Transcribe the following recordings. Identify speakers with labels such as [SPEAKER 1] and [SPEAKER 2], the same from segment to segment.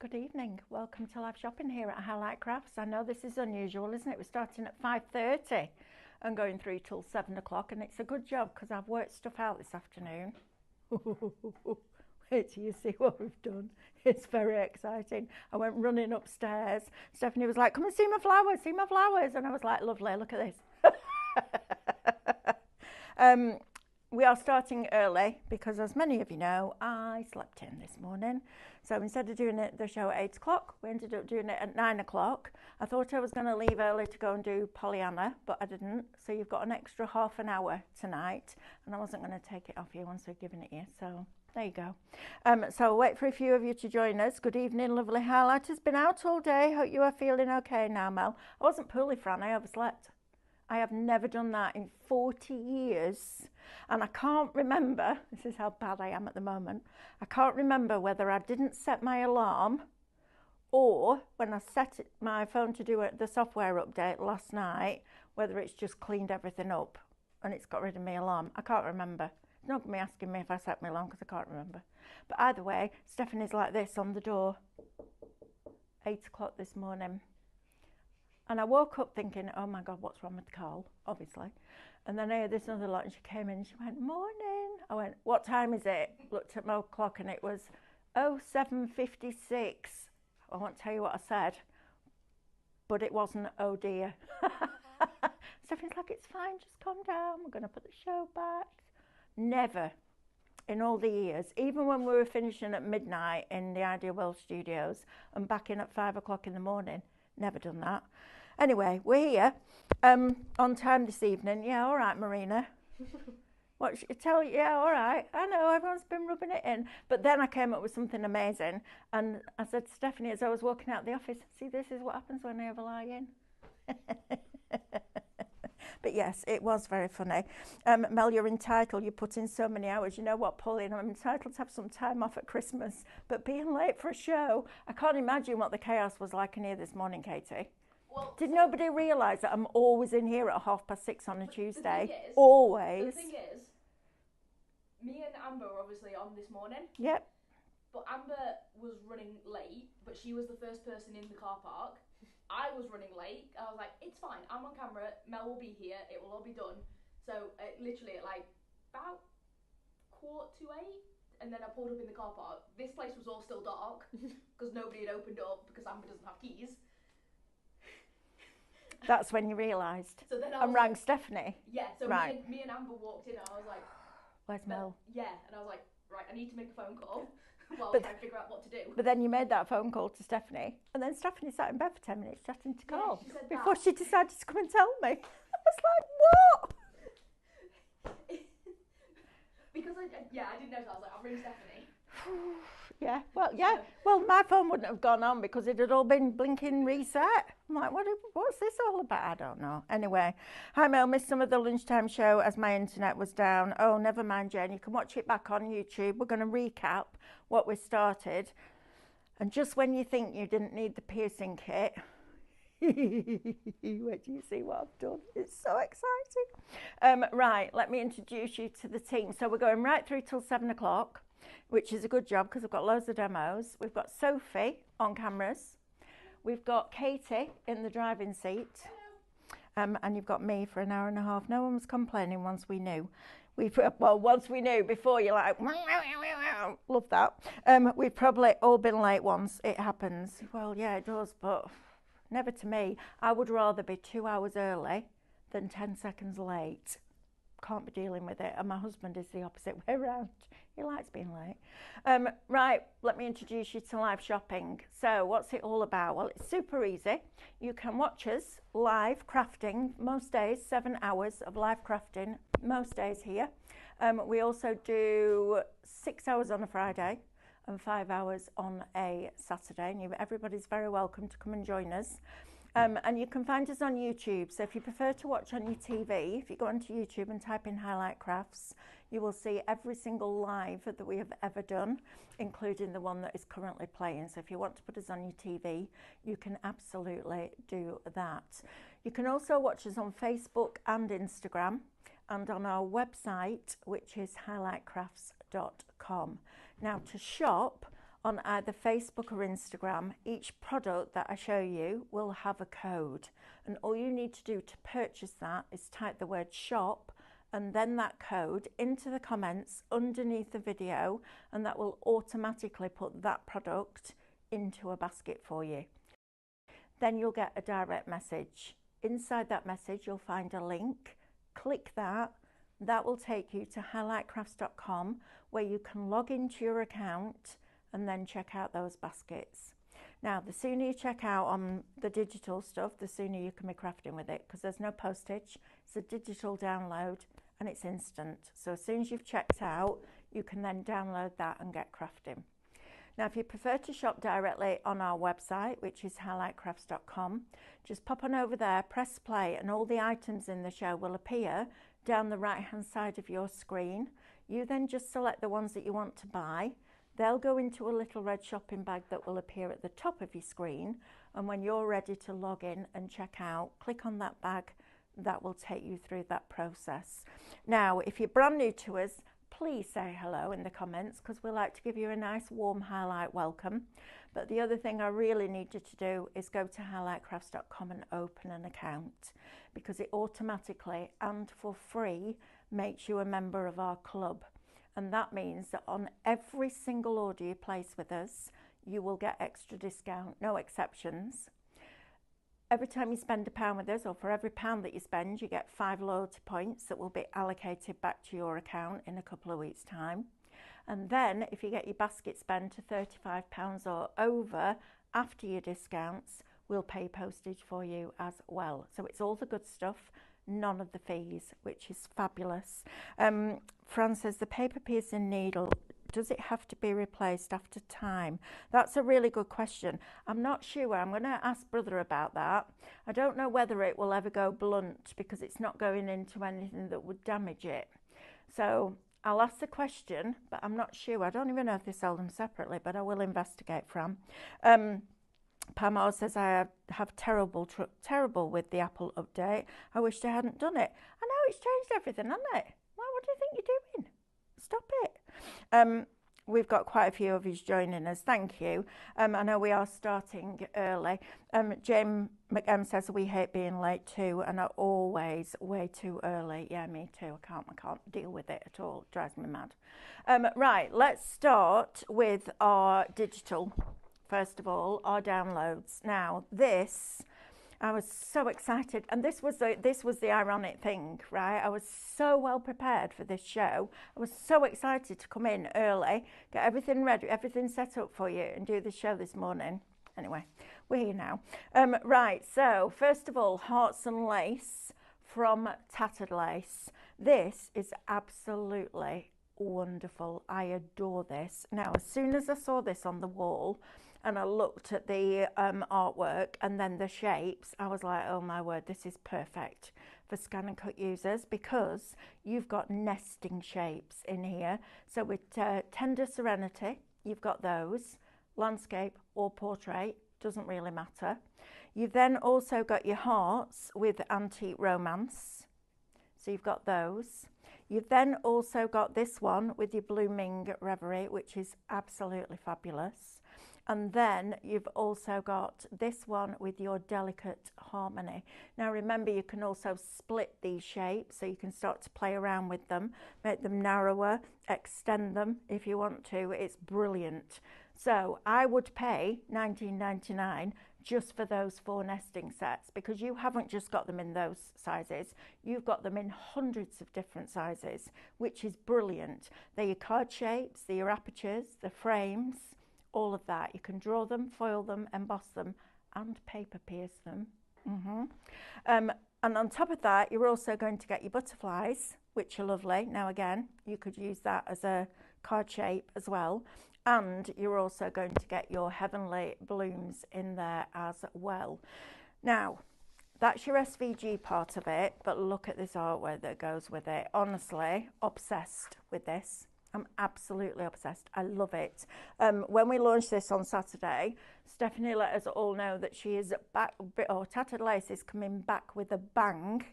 [SPEAKER 1] Good evening. Welcome to live shopping here at Highlight Crafts. I know this is unusual, isn't it? We're starting at 5:30 and going through till 7 o'clock, and it's a good job because I've worked stuff out this afternoon. Wait till you see what we've done. It's very exciting. I went running upstairs. Stephanie was like, come and see my flowers, see my flowers. And I was like, lovely, look at this. We are starting early because, as many of you know, I slept in this morning. So instead of doing the show at 8 o'clock, we ended up doing it at 9 o'clock. I thought I was going to leave early to go and do Pollyanna, but I didn't. So you've got an extra half an hour tonight, and I wasn't going to take it off you once I'd given it you. So there you go. So I'll wait for a few of you to join us. Good evening, lovely highlighters. Been out all day. Hope you are feeling okay now, Mel. I wasn't poorly, Fran. I overslept. I have never done that in 40 years. And I can't remember, this is how bad I am at the moment, I can't remember whether I didn't set my alarm or when I set my phone to do the software update last night, whether it's just cleaned everything up and it's got rid of my alarm. I can't remember. It's not going to be asking me if I set my alarm because I can't remember. But either way, Stephanie's like this on the door, 8 o'clock this morning. And I woke up thinking, oh my God, what's wrong with Carl, obviously. And then I heard this other lot and she came in and she went, morning. I went, what time is it? Looked at my clock and it was 07:56. I won't tell you what I said, but it wasn't, oh dear. Stephanie's like, it's fine, just calm down. We're going to put the show back. Never in all the years, even when we were finishing at midnight in the Ideal World Studios and back in at 5 o'clock in the morning, never done that. Anyway, we're here on time this evening. Yeah, all right, Marina. What should you tell you? Yeah, all right. I know, everyone's been rubbing it in. But then I came up with something amazing. And I said to Stephanie as I was walking out the office, see, this is what happens when I have a lie in. But yes, it was very funny. Mel, you're entitled. You put in so many hours. You know what, Pauline? I'm entitled to have some time off at Christmas. But being late for a show, I can't imagine what the chaos was like in here this morning, Katie. Well, did nobody realise that I'm always in here at 6:30 on a Tuesday? Always.
[SPEAKER 2] The thing is, me and Amber were obviously on this morning.
[SPEAKER 1] Yep.
[SPEAKER 2] But Amber was running late, but she was the first person in the car park. I was running late. I was like, it's fine. I'm on camera. Mel will be here. It will all be done. So literally at like about 7:45, and then I pulled up in the car park. This place was all still dark because nobody had opened up because Amber doesn't have keys.
[SPEAKER 1] That's when you realised.
[SPEAKER 2] So then
[SPEAKER 1] and rang Stephanie.
[SPEAKER 2] Yeah. So
[SPEAKER 1] right.
[SPEAKER 2] me and Amber walked in, and I was like,
[SPEAKER 1] "Where's Mel?"
[SPEAKER 2] Yeah, and I was like, "Right, I need to make a phone call." While I figure out what to do.
[SPEAKER 1] But then you made that phone call to Stephanie, and then Stephanie sat in bed for 10 minutes chatting to Carl before she decided to come and tell me. I was like, what?
[SPEAKER 2] Because I didn't know, so I was like, I'll ring Stephanie.
[SPEAKER 1] Yeah, well, my phone wouldn't have gone on because it had all been blinking reset. I'm like, what's this all about? I don't know. Anyway, hi Mel, missed some of the lunchtime show as my internet was down. Oh, never mind, Jen, you can watch it back on YouTube. We're going to recap what we started. And just when you think you didn't need the piercing kit, wait till you see what I've done. It's so exciting. Right, let me introduce you to the team. So we're going right through till 7 o'clock. Which is a good job because I've got loads of demos. We've got Sophie on cameras. We've got Katie in the driving seat. And you've got me for an hour and a half. No one was complaining once we knew. Once we knew, before you're like, love that. We've probably all been late once. It happens. Well, yeah, it does, but never to me. I would rather be 2 hours early than 10 seconds late. Can't be dealing with it. And my husband is the opposite way around. He likes being late. Right, let me introduce you to live shopping. So what's it all about? Well, it's super easy. You can watch us live crafting most days, 7 hours of live crafting most days here. We also do 6 hours on a Friday and 5 hours on a Saturday. And everybody's very welcome to come and join us. And you can find us on YouTube. So if you prefer to watch on your TV, if you go onto YouTube and type in Highlight Crafts, you will see every single live that we have ever done, including the one that is currently playing. So if you want to put us on your TV, you can absolutely do that. You can also watch us on Facebook and Instagram and on our website, which is highlightcrafts.com. Now to shop, on either Facebook or Instagram, each product that I show you will have a code. And all you need to do to purchase that is type the word shop and then that code into the comments underneath the video, and that will automatically put that product into a basket for you. Then you'll get a direct message. Inside that message, you'll find a link. Click that. That will take you to highlightcrafts.com, where you can log into your account and then check out those baskets. Now, the sooner you check out on the digital stuff, the sooner you can be crafting with it, because there's no postage. It's a digital download and it's instant. So as soon as you've checked out, you can then download that and get crafting. Now, if you prefer to shop directly on our website, which is highlightcrafts.com, just pop on over there, press play, and all the items in the show will appear down the right-hand side of your screen. You then just select the ones that you want to buy. They'll go into a little red shopping bag that will appear at the top of your screen. And when you're ready to log in and check out, click on that bag. That will take you through that process. Now, if you're brand new to us, please say hello in the comments, because we like to give you a nice warm highlight welcome. But the other thing I really need you to do is go to highlightcrafts.com and open an account, because it automatically and for free makes you a member of our club. And that means that on every single order you place with us, you will get extra discount, no exceptions. Every time you spend £1 with us, or for every £1 that you spend, you get 5 loyalty points that will be allocated back to your account in a couple of weeks' time. And then if you get your basket spend to £35 or over after your discounts, we'll pay postage for you as well. So it's all the good stuff, none of the fees, which is fabulous. Fran says, the paper piercing needle, does it have to be replaced after time? That's a really good question. I'm not sure. I'm going to ask Brother about that. I don't know whether it will ever go blunt, because it's not going into anything that would damage it. So I'll ask the question, but I'm not sure. I don't even know if they sell them separately, but I will investigate, Fran. Pamela says, I have terrible with the Apple update. I wish they hadn't done it. I know, it's changed everything, hasn't it? Well, what do you think you're doing? Stop it. We've got quite a few of you joining us. Thank you. I know we are starting early. Jane McM says, we hate being late too, and are always way too early. Yeah, me too. I can't deal with it at all. It drives me mad. Right, let's start with our digital. First of all, our downloads. Now, this, I was so excited, and this was the ironic thing, right? I was so well prepared for this show. I was so excited to come in early, get everything ready, everything set up for you, and do the show this morning. Anyway, we're here now. Right, so first of all, Hearts and Lace from Tattered Lace. This is absolutely wonderful. I adore this. Now, as soon as I saw this on the wall, and I looked at the artwork and then the shapes, I was like, oh my word, this is perfect for ScanNCut users, because you've got nesting shapes in here. So with Tender Serenity, you've got those, landscape or portrait, doesn't really matter. You've then also got your hearts with Antique Romance. So you've got those. You've then also got this one with your Blooming Reverie, which is absolutely fabulous. And then you've also got this one with your Delicate Harmony. Now remember, you can also split these shapes, so you can start to play around with them, make them narrower, extend them if you want to. It's brilliant. So I would pay $19.99 just for those 4 nesting sets, because you haven't just got them in those sizes, you've got them in hundreds of different sizes, which is brilliant. They're your card shapes, they're your apertures, the frames, all of that. You can draw them, foil them, emboss them, and paper pierce them. And on top of that, you're also going to get your butterflies, which are lovely. Now again, you could use that as a card shape as well. And you're also going to get your Heavenly Blooms in there as well. Now, that's your SVG part of it, but look at this artwork that goes with it. Honestly, obsessed with this. I'm absolutely obsessed. I love it. When we launched this on Saturday, Stephanie let us all know that she is back, or Tattered Lace is coming back with a bang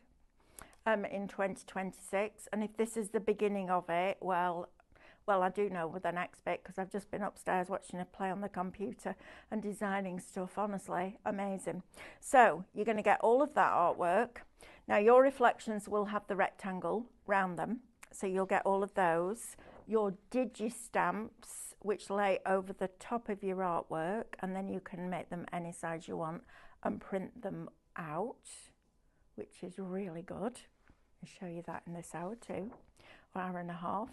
[SPEAKER 1] in 2026. And if this is the beginning of it, well, well, I do know with the next bit because I've just been upstairs watching her play on the computer and designing stuff. Honestly, amazing. So you're going to get all of that artwork. Now your reflections will have the rectangle round them, so you'll get all of those. Your digi-stamps, which lay over the top of your artwork, and then you can make them any size you want and print them out, which is really good. I'll show you that in this hour too, or hour and a half.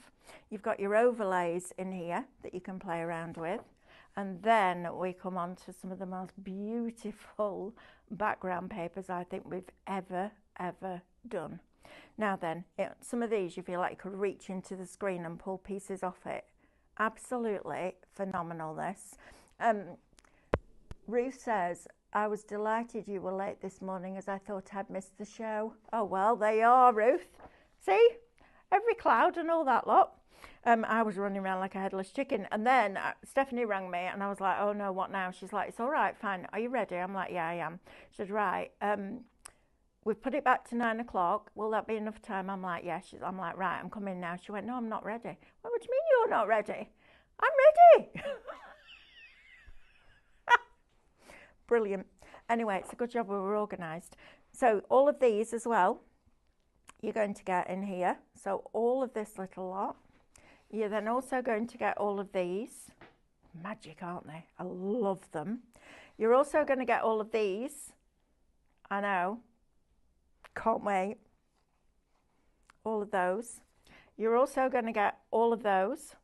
[SPEAKER 1] You've got your overlays in here that you can play around with. And then we come on to some of the most beautiful background papers I think we've ever done. Now then, some of these you feel like you could reach into the screen and pull pieces off it. Absolutely phenomenal, this. Ruth says, I was delighted you were late this morning as I thought I'd missed the show. Oh, well, there you are, Ruth. See? Every cloud and all that lot. I was running around like a headless chicken. And then Stephanie rang me and I was like, oh, no, what now? She's like, it's all right, fine. Are you ready? I'm like, yeah, I am. She said, right. We've put it back to 9 o'clock. Will that be enough time? I'm like, yeah. I'm like, right, I'm coming now. She went, no, I'm not ready. Well, what do you mean you're not ready? I'm ready. Brilliant. Anyway, it's a good job we were organised. So all of these as well, you're going to get in here. So all of this little lot. You're then also going to get all of these. Magic, aren't they? I love them. You're also going to get all of these. I know. Can't wait. All of those. You're also going to get all of those.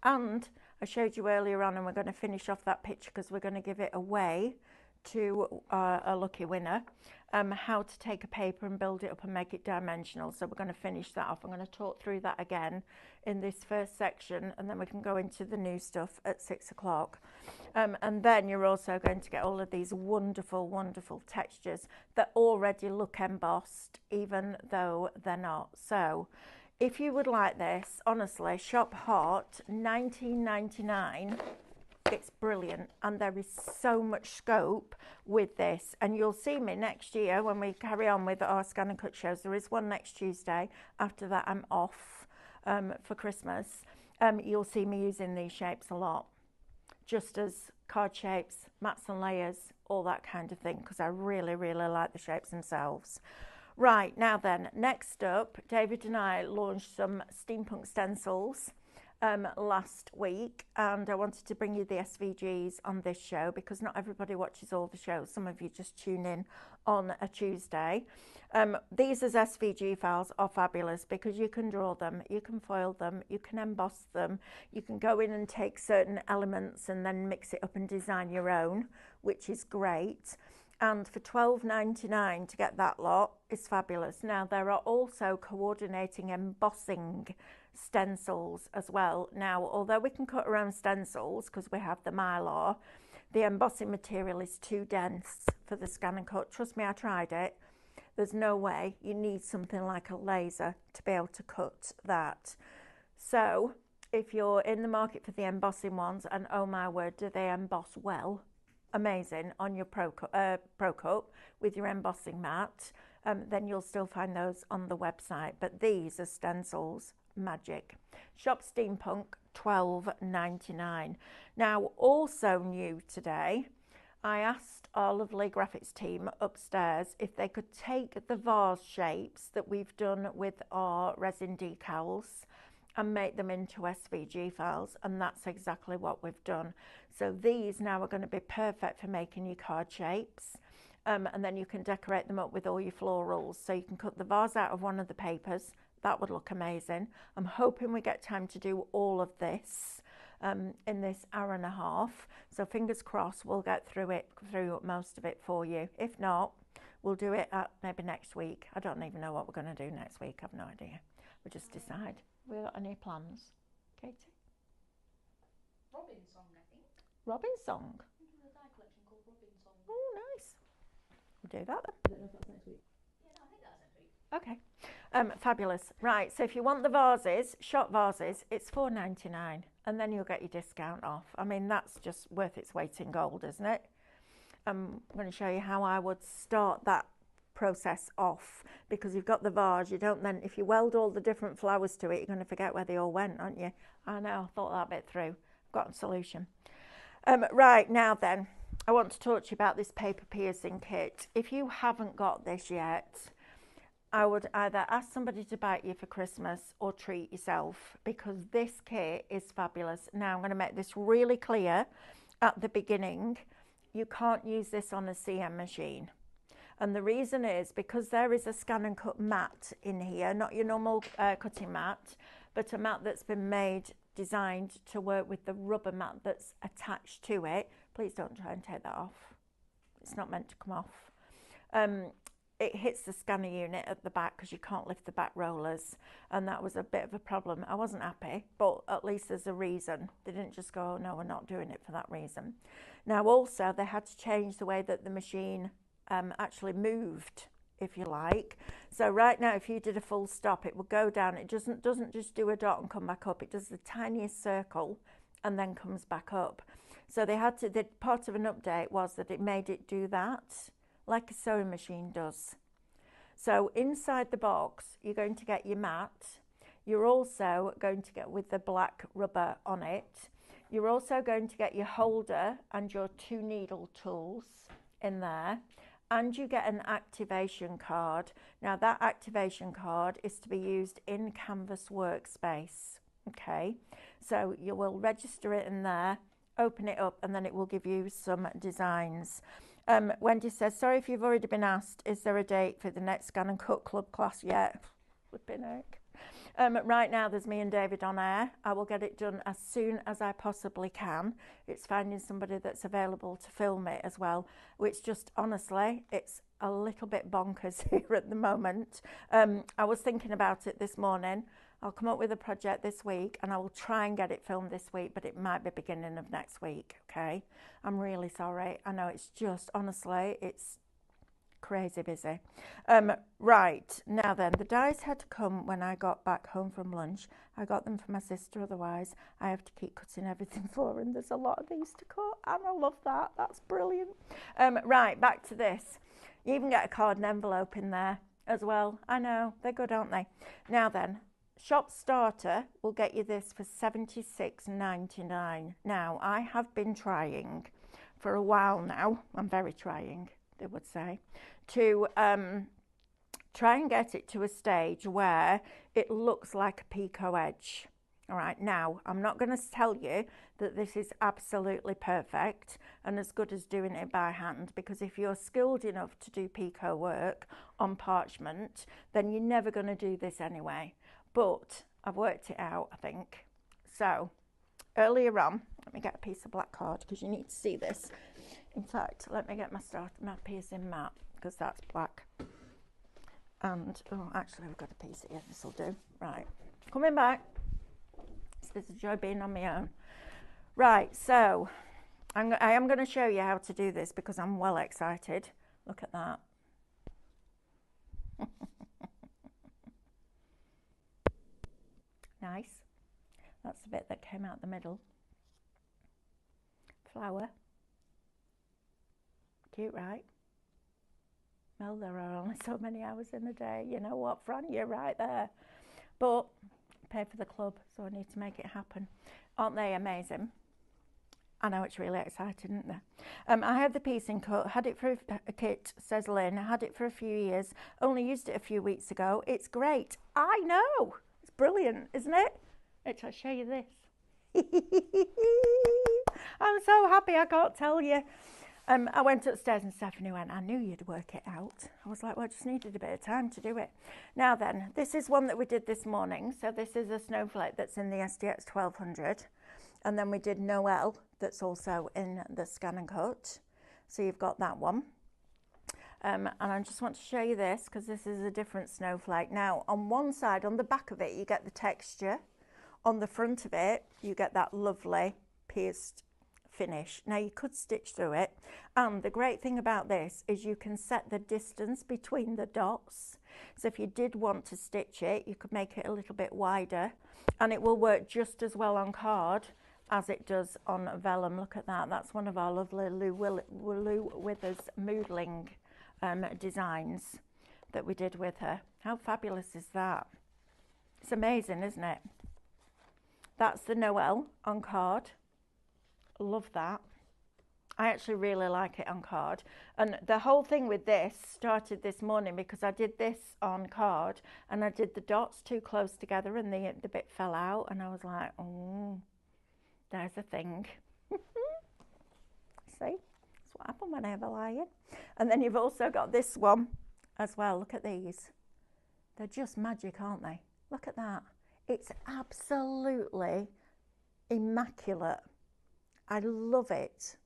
[SPEAKER 1] And I showed you earlier on, and we're going to finish off that picture because we're going to give it away to a lucky winner, how to take a paper and build it up and make it dimensional. So we're going to finish that off. I'm going to talk through that again in this first section, and then we can go into the new stuff at 6 o'clock. And then you're also going to get all of these wonderful, wonderful textures that already look embossed, even though they're not. So if you would like this, honestly, shop hot, $19.99. It's brilliant, and there is so much scope with this, and you'll see me next year when we carry on with our ScanNCut shows. There is one next Tuesday. After that I'm off for Christmas. You'll see me using these shapes a lot, just as card shapes, mats and layers, all that kind of thing, because I really like the shapes themselves. Right, now then, next up, David and I launched some steampunk stencils last week, and I wanted to bring you the SVGs on this show because not everybody watches all the shows. Some of you just tune in on a Tuesday. These as SVG files are fabulous because you can draw them, you can foil them, you can emboss them, you can go in and take certain elements and then mix it up and design your own, which is great. And for $12.99 to get that lot is fabulous. Now there are also coordinating embossing stencils as well. Now, although we can cut our own stencils because we have the Mylar, the embossing material is too dense for the ScanNCut. Trust me, I tried it. There's no way. You need something like a laser to be able to cut that. So if you're in the market for the embossing ones, and oh my word, do they emboss well, amazing, on your Pro Cup with your embossing mat, then you'll still find those on the website. But these are stencils, magic. Shop Steampunk, $12.99. Now, also new today, I asked our lovely graphics team upstairs if they could take the vase shapes that we've done with our resin decals and make them into SVG files, and that's exactly what we've done. So these now are going to be perfect for making your card shapes, and then you can decorate them up with all your florals. So you can cut the vase out of one of the papers. That would look amazing. I'm hoping we get time to do all of this in this hour and a half. So fingers crossed we'll get through most of it for you. If not, we'll do it at maybe next week. I don't even know what we're going to do next week. I've no idea. We'll just decide. We got any plans, Katie?
[SPEAKER 2] Robin song, I think.
[SPEAKER 1] Robin song?
[SPEAKER 2] There's a die collection called Robin song.
[SPEAKER 1] Oh, nice. We'll do that then.
[SPEAKER 2] I don't know if that's next week. Yeah, no, I think that's next week.
[SPEAKER 1] Okay. Fabulous. Right, so if you want the vases, shop vases, it's $4.99, and then you'll get your discount off. I mean, that's just worth its weight in gold, isn't it? I'm going to show you how I would start that process off, because you've got the vase. You don't then, if you weld all the different flowers to it, you're going to forget where they all went, aren't you? I know, I thought that bit through. Got a solution. Right, now then, I want to talk to you about this paper piercing kit. If you haven't got this yet, I would either ask somebody to buy it you for Christmas or treat yourself, because this kit is fabulous. Now, I'm going to make this really clear at the beginning. You can't use this on a CM machine. And the reason is because there is a ScanNCut mat in here, not your normal cutting mat, but a mat that's been designed to work with the rubber mat that's attached to it. Please don't try and take that off. It's not meant to come off. It hits the scanner unit at the back because you can't lift the back rollers, and that was a bit of a problem. I wasn't happy, but at least there's a reason. They didn't just go, oh, no, we're not doing it for that reason. Now also they had to change the way that the machine actually moved, if you like. So right now, if you did a full stop, it would go down. It doesn't just do a dot and come back up. It does the tiniest circle and then comes back up. So they had to, part of an update was that it made it do that like a sewing machine does. So inside the box, you're going to get your mat. You're also going to get, with the black rubber on it, you're also going to get your holder and your 2 needle tools in there. And you get an activation card. Now that activation card is to be used in Canvas Workspace. Okay, so you will register it in there, open it up, and then it will give you some designs. Wendy says, sorry if you've already been asked, is there a date for the next ScanNCut Club class yet? Flipping heck. Right now there's me and David on air. I will get it done as soon as I possibly can. It's finding somebody that's available to film it as well, which just honestly, it's a little bit bonkers here at the moment. I was thinking about it this morning. I'll come up with a project this week and I will try and get it filmed this week, but it might be beginning of next week, okay? I'm really sorry. I know it's just, honestly, it's crazy busy. Right, now then, the dies had to come when I got back home from lunch. I got them for my sister, otherwise I have to keep cutting everything for her, and there's a lot of these to cut, and I love that. That's brilliant. Right, back to this. You even get a card and envelope in there as well. I know, they're good, aren't they? Now then, Shop Starter will get you this for $76.99. Now, I have been trying for a while now, I'm very trying, they would say, to try and get it to a stage where it looks like a picot edge. All right, now, I'm not going to tell you that this is absolutely perfect and as good as doing it by hand, because if you're skilled enough to do picot work on parchment, then you're never going to do this anyway. But I've worked it out, I think. So earlier on, let me get a piece of black card because you need to see this. In fact, let me get my piercing mat because that's black. And, oh, actually, we've got a piece here. This will do. Right. Coming back. It's a joy being on my own. Right, so I am going to show you how to do this because I'm well excited. Look at that. Nice. That's the bit that came out the middle. Flower. Cute, right? Well, there are only so many hours in a day. You know what, Fran? You're right there. But pay for the club, so I need to make it happen. Aren't they amazing? I know, it's really exciting, isn't there? I have the piecing cut, had it for a kit, says Lynn, had it for a few years, only used it a few weeks ago. It's great. I know. It's brilliant, isn't it? I'll show you this. I'm so happy, I can't tell you. I went upstairs and Stephanie went, I knew you'd work it out. I was like, well, I just needed a bit of time to do it. Now then, this is one that we did this morning. So this is a snowflake that's in the SDX 1200. And then we did Noel, that's also in the ScanNCut. So you've got that one. And I just want to show you this because this is a different snowflake. Now, on one side, on the back of it, you get the texture. On the front of it, you get that lovely pierced finish. Now, you could stitch through it. And the great thing about this is you can set the distance between the dots. So if you did want to stitch it, you could make it a little bit wider. And it will work just as well on card as it does on vellum. Look at that. That's one of our lovely Lou Withers Moodling designs that we did with her. How fabulous is that? It's amazing, isn't it? That's the Noel on card. Love that. I actually really like it on card. And the whole thing with this started this morning because I did this on card and I did the dots too close together and the bit fell out and I was like, oh, there's a thing. See, that's what happened when I have a lie-in. And then you've also got this one as well. Look at these. They're just magic, aren't they? Look at that. It's absolutely immaculate. I love it.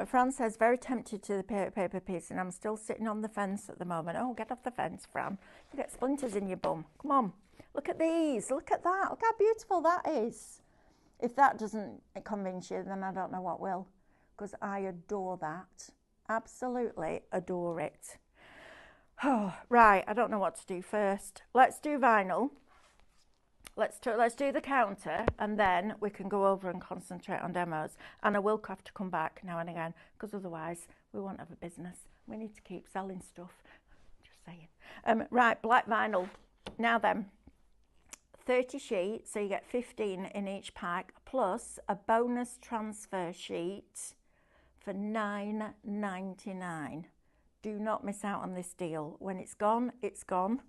[SPEAKER 1] Fran says, very tempted to the paper piece and I'm still sitting on the fence at the moment. Oh, get off the fence, Fran. You get splinters in your bum. Come on. Look at these. Look at that. Look how beautiful that is. If that doesn't convince you, then I don't know what will. Because I adore that. Absolutely adore it. Oh, right. I don't know what to do first. Let's do vinyl. Let's do the counter and then we can go over and concentrate on demos. And I will have to come back now and again because otherwise we won't have a business. We need to keep selling stuff. Just saying. Right, black vinyl. Now then, 30 sheets, so you get 15 in each pack, plus a bonus transfer sheet for $9.99. Do not miss out on this deal. When it's gone, it's gone.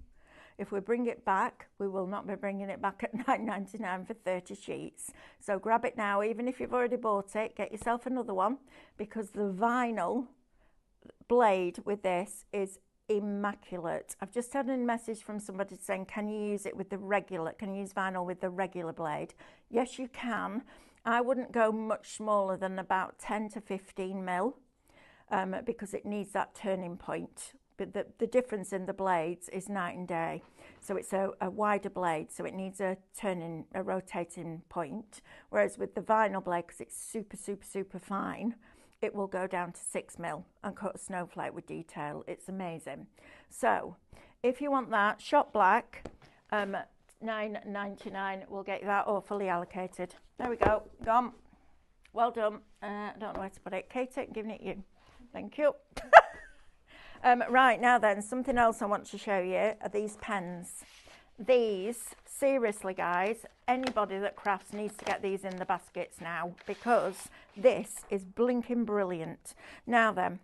[SPEAKER 1] If we bring it back, we will not be bringing it back at $9.99 for 30 sheets. So grab it now, even if you've already bought it, get yourself another one because the vinyl blade with this is immaculate. I've just had a message from somebody saying, can you use it with the regular, can you use vinyl with the regular blade? Yes, you can. I wouldn't go much smaller than about 10 to 15 mil because it needs that turning point. But the difference in the blades is night and day. So it's a wider blade, so it needs a rotating point. Whereas with the vinyl blade, because it's super, super, super fine, it will go down to 6 mil and cut a snowflake with detail. It's amazing. So if you want that, shop black, $9.99 will get you that all fully allocated. There we go, gone. Well done. Don't know where to put it. Kate, I'm giving it you. Thank you. Right, now then, something else I want to show you are these pens. These, seriously guys, anybody that crafts needs to get these in the baskets now because this is blinking brilliant. Now then,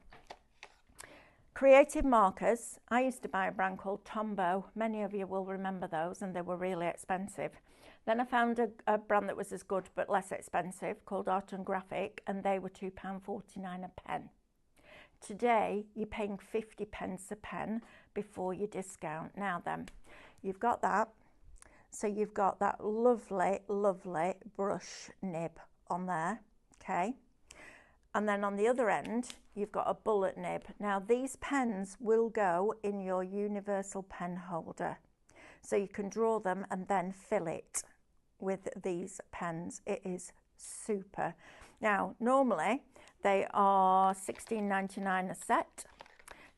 [SPEAKER 1] creative markers. I used to buy a brand called Tombow. Many of you will remember those and they were really expensive. Then I found a brand that was as good but less expensive called Art and Graphic and they were £2.49 a pen. Today, you're paying 50 pence a pen before your discount. Now then, you've got that. So you've got that lovely, lovely brush nib on there, okay? And then on the other end, you've got a bullet nib. Now, these pens will go in your universal pen holder. So you can draw them and then fill it with these pens. It is super. Now, normally, they are $16.99 a set.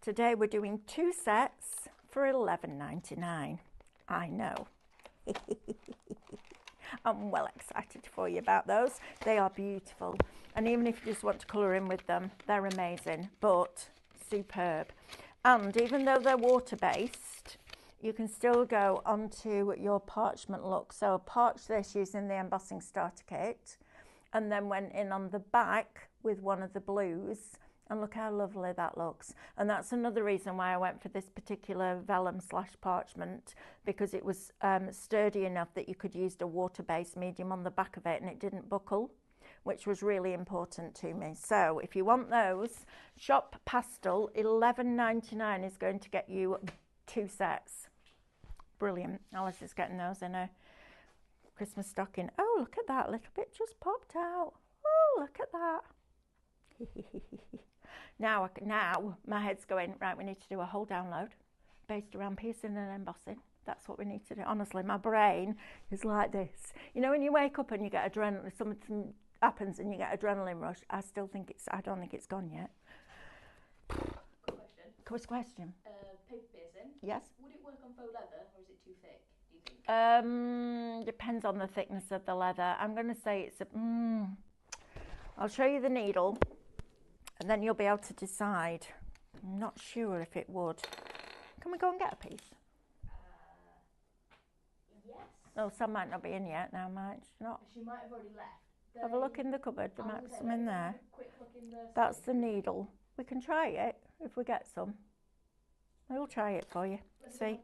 [SPEAKER 1] Today we're doing 2 sets for $11.99. I know. I'm well excited for you about those. They are beautiful. And even if you just want to colour in with them, they're amazing, but superb. And even though they're water-based, you can still go onto your parchment look. So parch this using the embossing starter kit and then went in on the back with one of the blues and look how lovely that looks. And that's another reason why I went for this particular vellum / parchment because it was sturdy enough that you could use a water-based medium on the back of it and it didn't buckle, which was really important to me. So if you want those, shop pastel, $11.99 is going to get you 2 sets. Brilliant. Alice is getting those in her Christmas stocking. Oh, look at that, little bit just popped out. Oh, look at that. Now my head's going, right, we need to do a whole download based around piercing and embossing. That's what we need to do. Honestly, my brain is like this. You know when you wake up and you get adrenaline, something happens and you get adrenaline rush, I don't think it's gone yet. Question.
[SPEAKER 2] Paper piercing.
[SPEAKER 1] Yes.
[SPEAKER 2] Would it work on faux leather or is it too thick, do you think?
[SPEAKER 1] Depends on the thickness of the leather. I'm going to say it's I'll show you the needle and then you'll be able to decide I'm not sure if it would. Can we go and get a piece?
[SPEAKER 2] Yes.
[SPEAKER 1] No, Sam might not be in yet now, might she not?
[SPEAKER 2] She might have already left.
[SPEAKER 1] Have a look in the cupboard, there might be some in there. That's the needle. We can try it if we get some. We'll try it for you. See?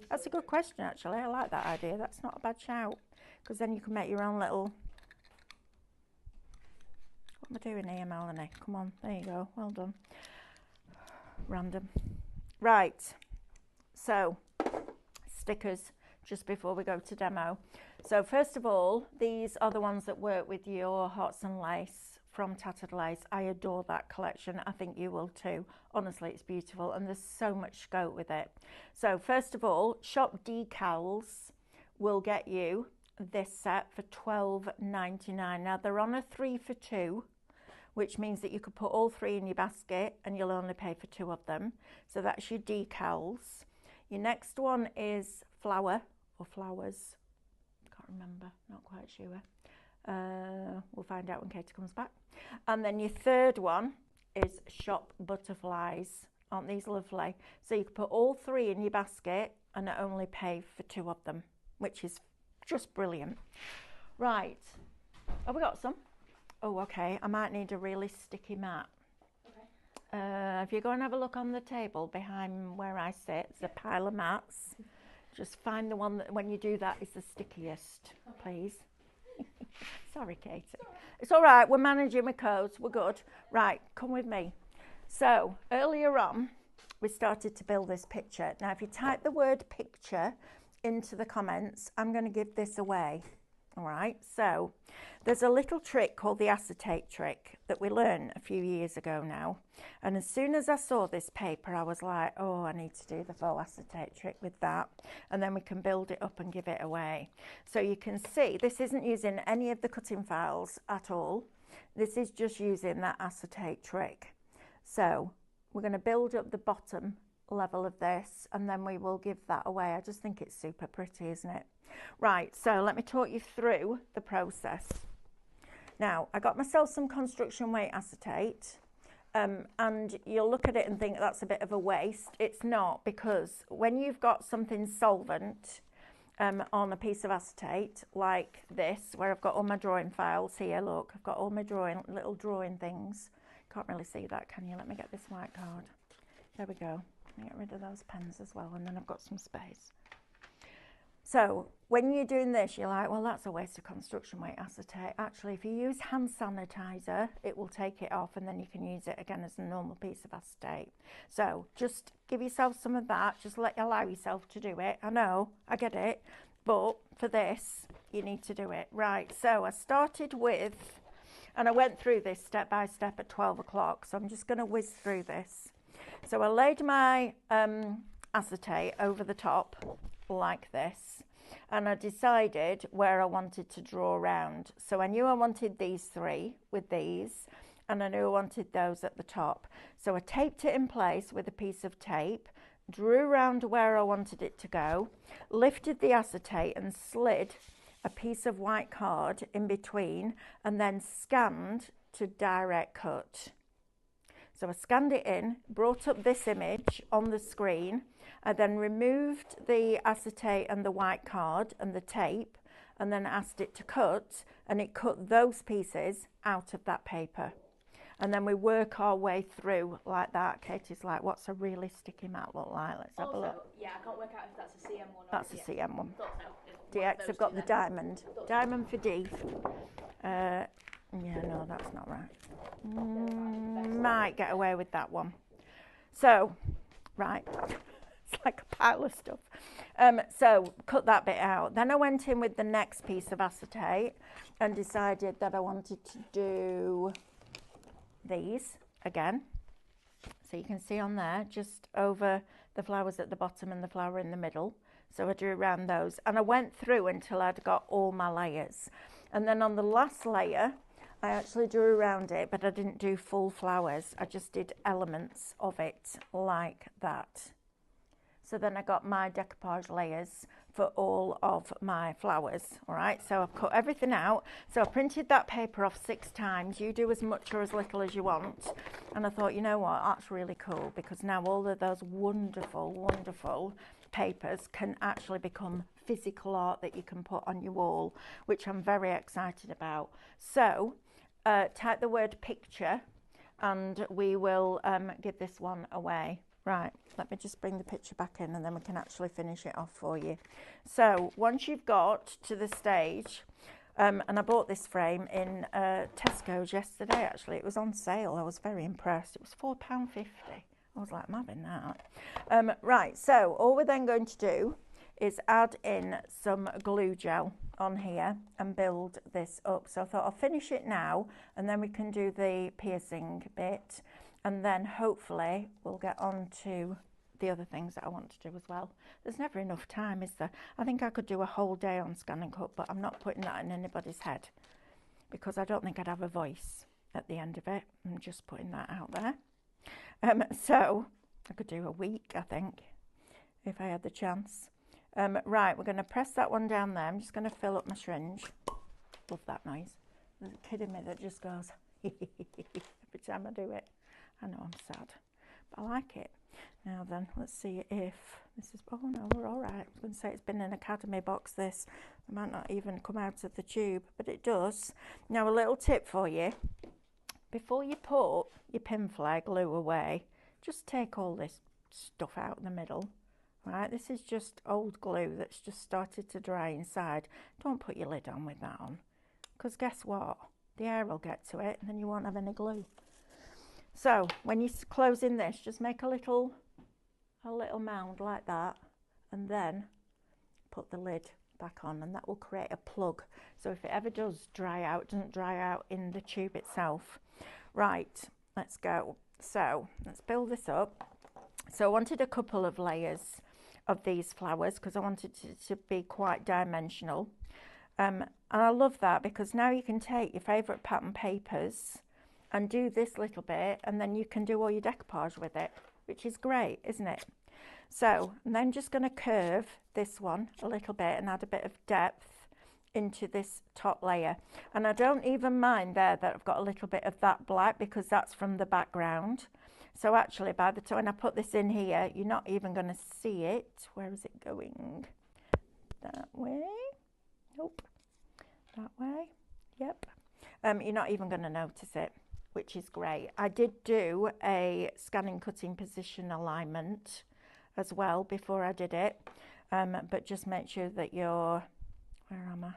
[SPEAKER 1] That's a good question, actually. I like that idea. That's not a bad shout. Because then you can make your own little... What am I doing here, Melanie? Come on, there you go. Well done. Random. Right. So, stickers just before we go to demo. So first of all, these are the ones that work with your Hearts and Lace from Tattered Lace. I adore that collection. I think you will too. Honestly, it's beautiful and there's so much scope with it. So first of all, Shop Decals will get you this set for $12.99. Now they're on a 3 for 2, which means that you could put all 3 in your basket and you'll only pay for 2 of them. So that's your decals. Your next one is flower or flowers. Can't remember, not quite sure. We'll find out when Katie comes back. And then your third one is Shop Butterflies. Aren't these lovely? So you can put all 3 in your basket and only pay for 2 of them, which is just brilliant. Right, have we got some? Oh, okay, I might need a really sticky mat. Okay. If you go and have a look on the table behind where I sit, there's a pile of mats. Just find the one that, when you do that, is the stickiest, please. Sorry, Katie. It's all right, we're managing with codes, we're good. Right, come with me. So, earlier on, we started to build this picture. Now, if you type the word picture into the comments, I'm going to give this away. All right, so there's a little trick called the acetate trick that we learned a few years ago now. And as soon as I saw this paper, I was like, oh, I need to do the faux acetate trick with that. And then we can build it up and give it away. So you can see this isn't using any of the cutting files at all. This is just using that acetate trick. So we're going to build up the bottom level of this and then we will give that away. I just think it's super pretty, isn't it? Right, so let me talk you through the process. Now, I got myself some construction weight acetate, and you'll look at it and think that's a bit of a waste. It's not, because when you've got something solvent on a piece of acetate like this, where I've got all my drawing files here, look, I've got all my little drawing things. Can't really see that, can you? Let me get this white card. There we go. Let me get rid of those pens as well, and then I've got some space. So when you're doing this, you're like, well, that's a waste of construction weight acetate. Actually, if you use hand sanitizer, it will take it off and then you can use it again as a normal piece of acetate. So just give yourself some of that. Just allow yourself to do it. I know, I get it. But for this, you need to do it. Right, so I started with, and I went through this step by step at 12 o'clock. So I'm just going to whiz through this. So I laid my acetate over the top like this, and I decided where I wanted to draw around. So I knew I wanted these 3 with these, and I knew I wanted those at the top. So I taped it in place with a piece of tape, drew around where I wanted it to go, lifted the acetate and slid a piece of white card in between, and then scanned to direct cut. So I scanned it in, brought up this image on the screen. I then removed the acetate and the white card and the tape, and then asked it to cut, and it cut those pieces out of that paper. And then we work our way through like that. Katie's like, what's a really sticky mat look like? Let's have a look.
[SPEAKER 2] Yeah, I can't work out if that's a CM one or
[SPEAKER 1] that's a CM one.
[SPEAKER 2] Thought so.
[SPEAKER 1] DX have got the diamond. Diamond for D. Yeah, no, that's not right. Might get away with that one. So, right, it's like a pile of stuff. So, cut that bit out. Then I went in with the next piece of acetate and decided that I wanted to do these again. So you can see on there, just over the flowers at the bottom and the flower in the middle. So I drew around those, and I went through until I'd got all my layers. And then on the last layer, I actually drew around it, but I didn't do full flowers. I just did elements of it like that. So then I got my decoupage layers for all of my flowers. All right, so I've cut everything out. So I printed that paper off 6 times. You do as much or as little as you want. And I thought, you know what, that's really cool, because now all of those wonderful, wonderful papers can actually become physical art that you can put on your wall, which I'm very excited about. So type the word picture and we will give this one away. Right, let me just bring the picture back in and then we can actually finish it off for you. So once you've got to the stage, and I bought this frame in Tesco's yesterday, actually. It was on sale. I was very impressed. It was £4.50. I was like, I'm having that. Right, so all we're then going to do is add in some glue gel on here and build this up. So I thought I'll finish it now and then we can do the piercing bit. And then hopefully we'll get on to the other things that I want to do as well. There's never enough time, is there? I think I could do a whole day on ScanNCut, but I'm not putting that in anybody's head because I don't think I'd have a voice at the end of it. I'm just putting that out there. So I could do a week, I think, if I had the chance. Right, we're going to press that one down there. I'm just going to fill up my syringe. Love that noise. There's a kid in me that just goes every time I do it. I know I'm sad, but I like it. Now then, let's see if this is, oh no, we're all right. I was going to say it's been an Academy box, this. It might not even come out of the tube, but it does. Now a little tip for you. Before you put your pinflare glue away, just take all this stuff out in the middle. Right, this is just old glue that's just started to dry inside. Don't put your lid on with that on, because guess what? The air will get to it and then you won't have any glue. So when you're closing this, just make a little mound like that and then put the lid back on, and that will create a plug. So if it ever does dry out, it doesn't dry out in the tube itself. Right, let's go. So let's build this up. So I wanted a couple of layers of these flowers because I wanted it to be quite dimensional. And I love that because now you can take your favourite pattern papers and do this little bit, and then you can do all your decoupage with it, which is great, isn't it? So I'm then just going to curve this one a little bit and add a bit of depth into this top layer. And I don't even mind there that I've got a little bit of that black because that's from the background. So actually by the time I put this in here, you're not even going to see it. Where is it going? That way? Nope. That way? Yep. You're not even going to notice it, which is great. I did do a scanning cutting position alignment as well before I did it, but just make sure that you're, where am I?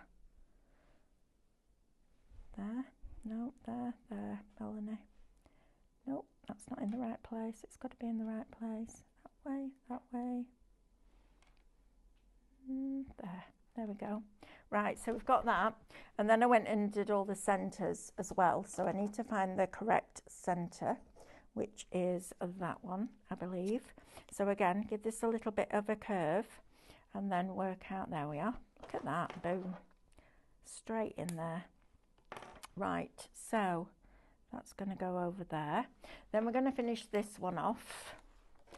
[SPEAKER 1] There, no, there, Melanie. Nope, that's not in the right place. It's got to be in the right place. That way. There we go. Right, so we've got that, and then I went and did all the centres as well. So I need to find the correct centre, which is that one, I believe. So again, give this a little bit of a curve and then work out, there we are. Look at that, boom, straight in there. Right, so that's going to go over there. Then we're going to finish this one off.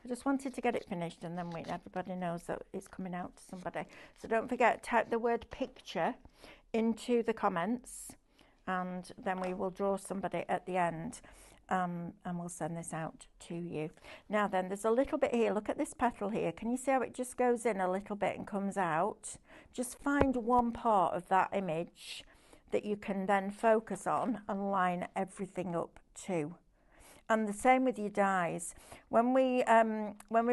[SPEAKER 1] I just wanted to get it finished and then everybody knows that it's coming out to somebody. So don't forget, type the word picture into the comments and then we will draw somebody at the end, and we'll send this out to you. Now then, there's a little bit here. Look at this petal here. Can you see how it just goes in a little bit and comes out? Just find one part of that image that you can then focus on and line everything up to. And the same with your dies. When we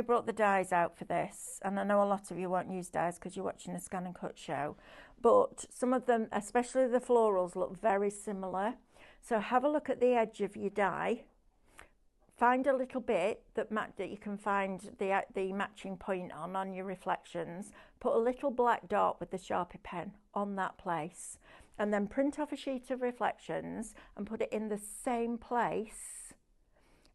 [SPEAKER 1] brought the dies out for this, and I know a lot of you won't use dies because you're watching a ScanNCut show, but some of them, especially the florals, look very similar. So have a look at the edge of your die. Find a little bit that you can find the matching point on your reflections. Put a little black dot with the Sharpie pen on that place, and then print off a sheet of reflections and put it in the same place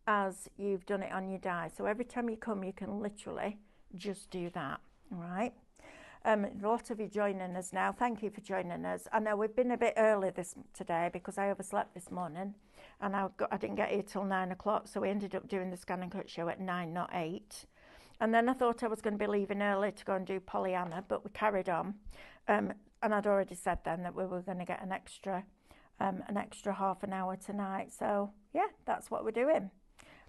[SPEAKER 1] as you've done it on your die. So every time you come, you can literally just do that. All right. A lot of you joining us now. Thank you for joining us. I know we've been a bit early today because I overslept this morning, and I didn't get here till 9 o'clock. So we ended up doing the ScanNCut show at 9, not 8. And then I thought I was going to be leaving early to go and do Pollyanna, but we carried on. And I'd already said then that we were going to get an extra half an hour tonight. So yeah, that's what we're doing.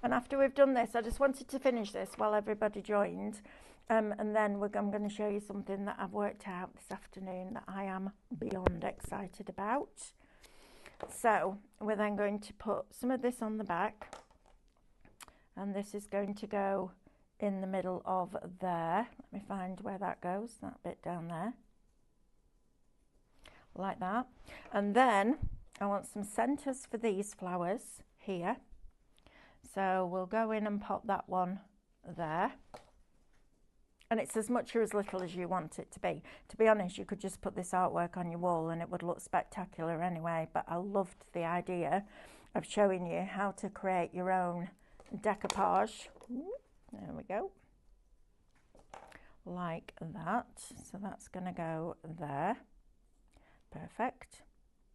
[SPEAKER 1] And after we've done this, I just wanted to finish this while everybody joined. And then I'm going to show you something that I've worked out this afternoon that I am beyond excited about. So we're then going to put some of this on the back, and this is going to go in the middle of there. Let me find where that goes, that bit down there, like that. And then I want some centres for these flowers here. So we'll go in and pop that one there. And it's as much or as little as you want it to be. To be honest, you could just put this artwork on your wall and it would look spectacular anyway, but I loved the idea of showing you how to create your own decoupage. There we go. Like that. So that's going to go there. Perfect.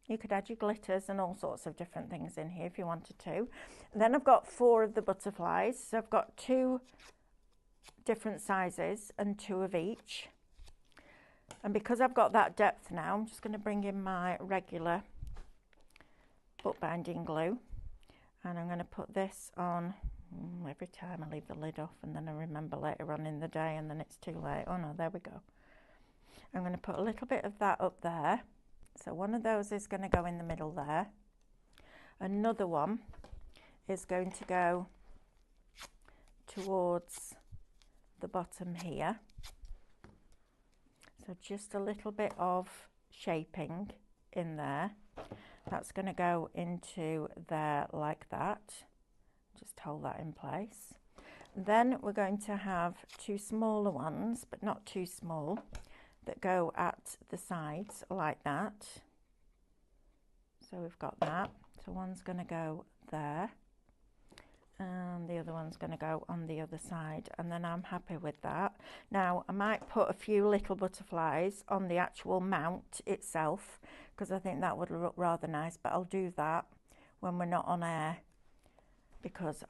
[SPEAKER 1] You could add your glitters and all sorts of different things in here if you wanted to. And then I've got 4 of the butterflies. So I've got 2 different sizes and 2 of each. And because I've got that depth now, I'm just going to bring in my regular bookbinding glue, and I'm going to put this on. Every time I leave the lid off and then I remember later on in the day and then it's too late. Oh no, there we go. I'm going to put a little bit of that up there. So one of those is going to go in the middle there. Another one is going to go towards the bottom here. So just a little bit of shaping in there. That's going to go into there like that. Just hold that in place. Then we're going to have 2 smaller ones, but not too small, that go at the sides like that. So we've got that. So one's going to go there, and the other one's going to go on the other side, and then I'm happy with that. Now I might put a few little butterflies on the actual mount itself, because I think that would look rather nice, but I'll do that when we're not on air, because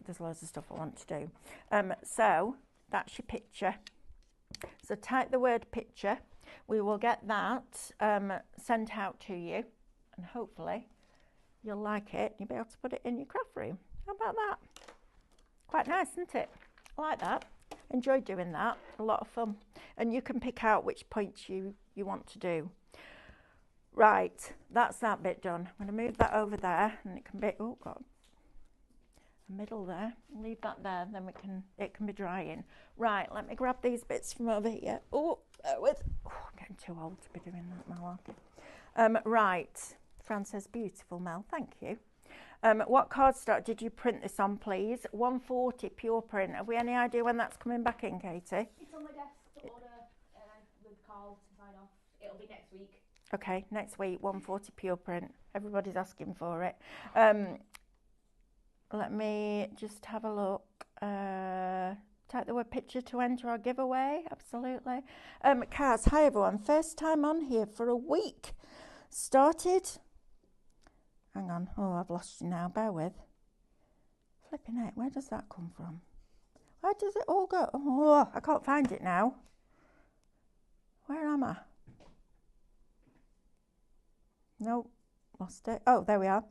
[SPEAKER 1] there's loads of stuff I want to do. So that's your picture. So type the word picture. We will get that sent out to you, and hopefully you'll like it. You'll be able to put it in your craft room. How about that? Quite nice, isn't it? I like that. Enjoyed doing that. A lot of fun. And you can pick out which points you want to do. Right, that's that bit done. I'm going to move that over there, and it can be, oh God, a middle there. Leave that there, then it can be drying. Right, let me grab these bits from over here. I'm getting too old to be doing that malarkey. Right, Fran says beautiful, Mel. Thank you. What cardstock did you print this on, please? 140 pure print. Have we any idea when that's coming back in, Katie?
[SPEAKER 2] It's on my desk to order with Carl to sign off. It'll be next week.
[SPEAKER 1] Okay, next week, 140 pure print. Everybody's asking for it. Let me just have a look. Type the word picture to enter our giveaway. Absolutely. Kaz, hi everyone. First time on here for a week. Started. Hang on. Oh, I've lost you now. Bear with. Flipping it. Where does that come from? Where does it all go? Oh, I can't find it now. Where am I? Nope. Lost it. Oh, there we are.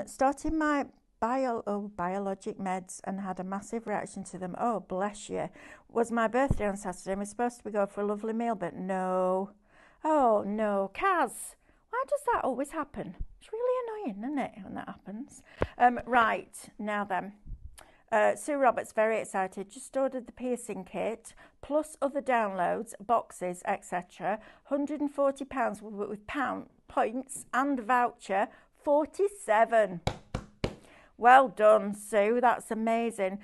[SPEAKER 1] Started my biologic meds and had a massive reaction to them. Oh, bless you. Was my birthday on Saturday and we're supposed to be going for a lovely meal, but no. Oh, no. Kaz, why does that always happen? It's really annoying, isn't it, when that happens? Right, now then. Sue Roberts, very excited. Just ordered the piercing kit, plus other downloads, boxes, etc. £140 with points and voucher, 47. Well done, Sue. That's amazing.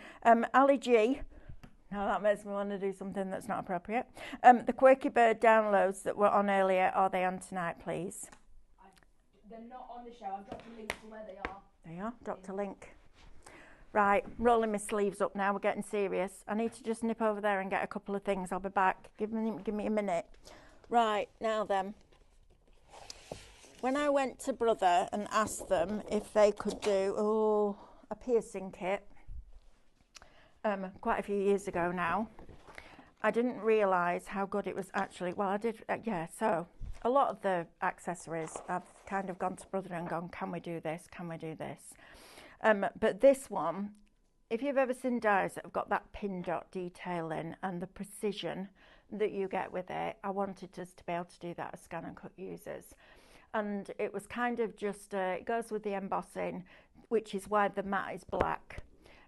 [SPEAKER 1] Ali G. Now that makes me want to do something that's not appropriate. The Quirky Bird downloads that were on earlier, are they on tonight, please?
[SPEAKER 2] They're not on the show. I've dropped a link to where they are.
[SPEAKER 1] They are. Dropped a link. Right, rolling my sleeves up now. We're getting serious. I need to just nip over there and get a couple of things. I'll be back. Give me a minute. Right, now then. When I went to Brother and asked them if they could do a piercing kit, quite a few years ago now, I didn't realise how good it was actually. Well, I did, yeah, so a lot of the accessories, I've kind of gone to Brother and gone, can we do this? Can we do this? But this one if you've ever seen dies that have got that pin dot detail in and the precision that you get with it, I wanted us to be able to do that as ScanNCut users. And it was kind of just, it goes with the embossing, which is why the mat is black.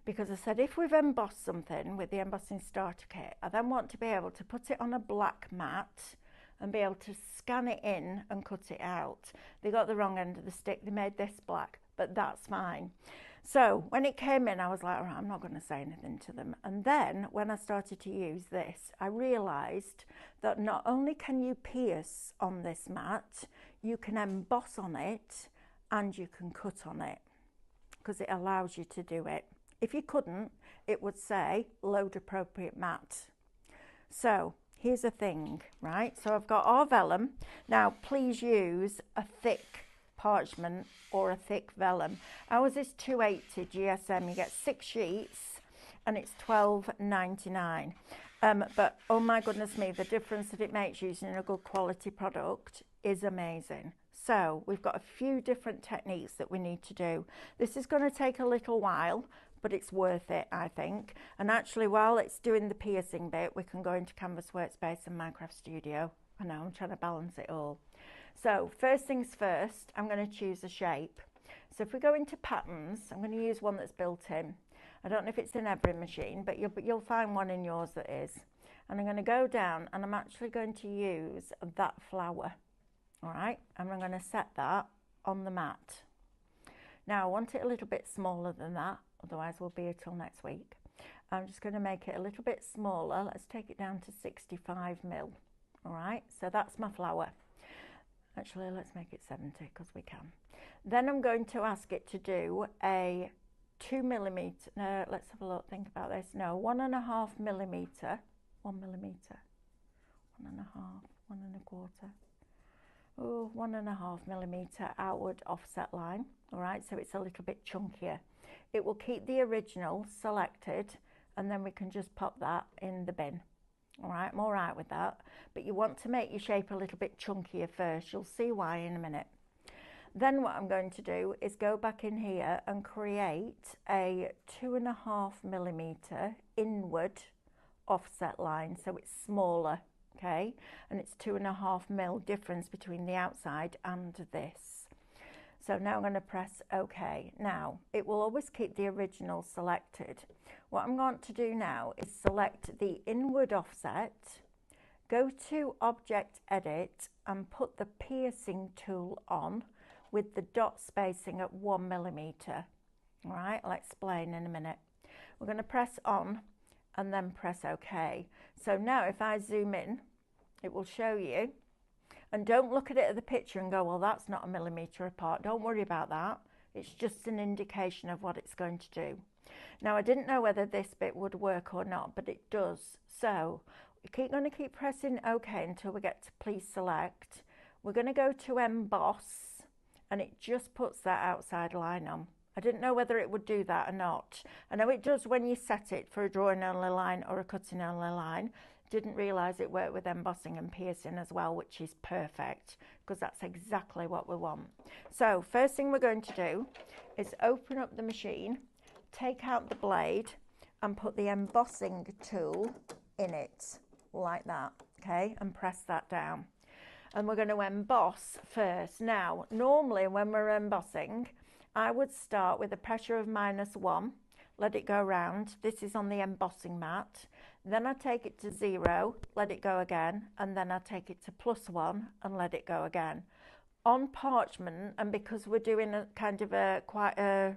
[SPEAKER 1] Because I said, if we've embossed something with the embossing starter kit, I then want to be able to put it on a black mat and be able to scan it in and cut it out. They got the wrong end of the stick. They made this black, but that's fine. So when it came in, I was like, all right, I'm not going to say anything to them. And then when I started to use this, I realised that not only can you pierce on this mat, you can emboss on it and you can cut on it, because it allows you to do it. If you couldn't, it would say load appropriate mat. So here's the thing, right? So I've got our vellum. Now, please use a thick parchment or a thick vellum. Ours is 280 GSM. You get 6 sheets and it's $12.99. But oh my goodness me, the difference that it makes using a good quality product is amazing. So we've got a few different techniques that we need to do. This is going to take a little while, but it's worth it, I think. And actually, while it's doing the piercing bit, we can go into Canvas Workspace and Minecraft Studio. I know, I'm trying to balance it all. So first things first, I'm going to choose a shape. So if we go into patterns, I'm going to use one that's built in. I don't know if it's in every machine, but you'll find one in yours that is. And I'm going to go down and I'm actually going to use that flower. All right, and I'm going to set that on the mat. Now I want it a little bit smaller than that, otherwise we'll be here till next week. I'm just going to make it a little bit smaller. Let's take it down to 65 mil. All right, so that's my flower. Actually, let's make it 70 because we can. Then I'm going to ask it to do a 2 millimeter, no, let's have a look, think about this. No, 1.5 millimeter, 1 millimeter, 1.5, 1.25. Oh, 1.5 millimeter outward offset line. All right, so it's a little bit chunkier. It will keep the original selected and then we can just pop that in the bin. All right, I'm all right with that. But you want to make your shape a little bit chunkier first. You'll see why in a minute. Then what I'm going to do is go back in here and create a 2.5 millimeter inward offset line. So it's smaller. Okay, and it's 2.5 mil difference between the outside and this. So now I'm going to press OK. Now it will always keep the original selected. What I'm going to do now is select the inward offset, go to Object Edit and put the piercing tool on with the dot spacing at 1 millimeter. All right, I'll explain in a minute. We're going to press on and then press OK. So now if I zoom in, it will show you. And don't look at it at the picture and go, well, that's not a millimetre apart. Don't worry about that. It's just an indication of what it's going to do. Now, I didn't know whether this bit would work or not, but it does. So we're going to keep pressing OK until we get to Please Select. We're going to go to Emboss, and it just puts that outside line on. I didn't know whether it would do that or not. I know it does when you set it for a drawing only line or a cutting only line. Didn't realise it worked with embossing and piercing as well, which is perfect because that's exactly what we want. So first thing we're going to do is open up the machine, take out the blade and put the embossing tool in it like that, okay, and press that down. And we're going to emboss first. Now, normally when we're embossing, I would start with a pressure of -1, let it go around. This is on the embossing mat. Then I take it to 0, let it go again, and then I take it to +1 and let it go again. On parchment, and because we're doing a kind of quite a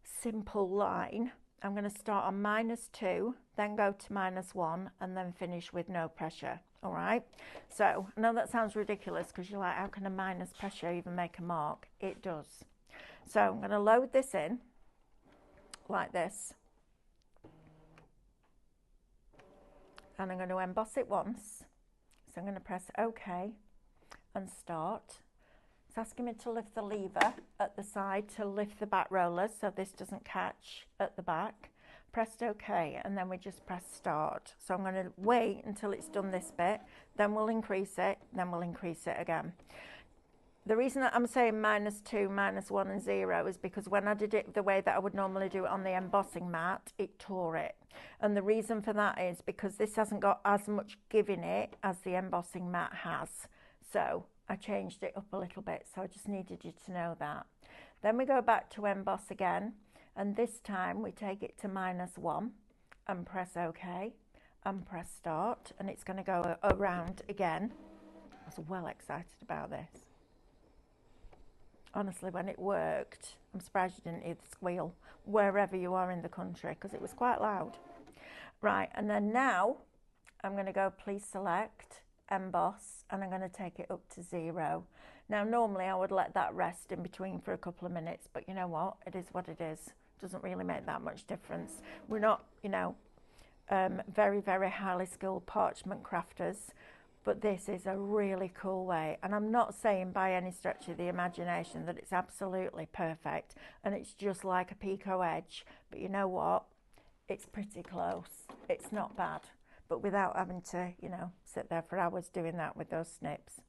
[SPEAKER 1] simple line, I'm going to start on -2, then go to -1, and then finish with no pressure. All right. So I know that sounds ridiculous because you're like, how can a minus pressure even make a mark? It does. So I'm going to load this in like this. And I'm going to emboss it once. So I'm going to press OK and start. It's asking me to lift the lever at the side to lift the back roller so this doesn't catch at the back. Pressed OK and then we just press start. So I'm going to wait until it's done this bit, then we'll increase it, then we'll increase it again. The reason that I'm saying -2, -1 and 0 is because when I did it the way that I would normally do it on the embossing mat, it tore it. And the reason for that is because this hasn't got as much give in it as the embossing mat has. So I changed it up a little bit, so I just needed you to know that. Then we go back to emboss again, and this time we take it to -1 and press OK and press start, and it's going to go around again. I was well excited about this. Honestly, when it worked, I'm surprised you didn't hear the squeal wherever you are in the country, because it was quite loud. Right, and then now I'm going to go please select, emboss, and I'm going to take it up to 0. Now normally I would let that rest in between for a couple of minutes, but you know what, it is what it is. Doesn't really make that much difference. We're not, you know, very, very highly skilled parchment crafters, but this is a really cool way, and I'm not saying by any stretch of the imagination that it's absolutely perfect and it's just like a picot edge, but you know what, it's pretty close. It's not bad, but without having to, you know, sit there for hours doing that with those snips.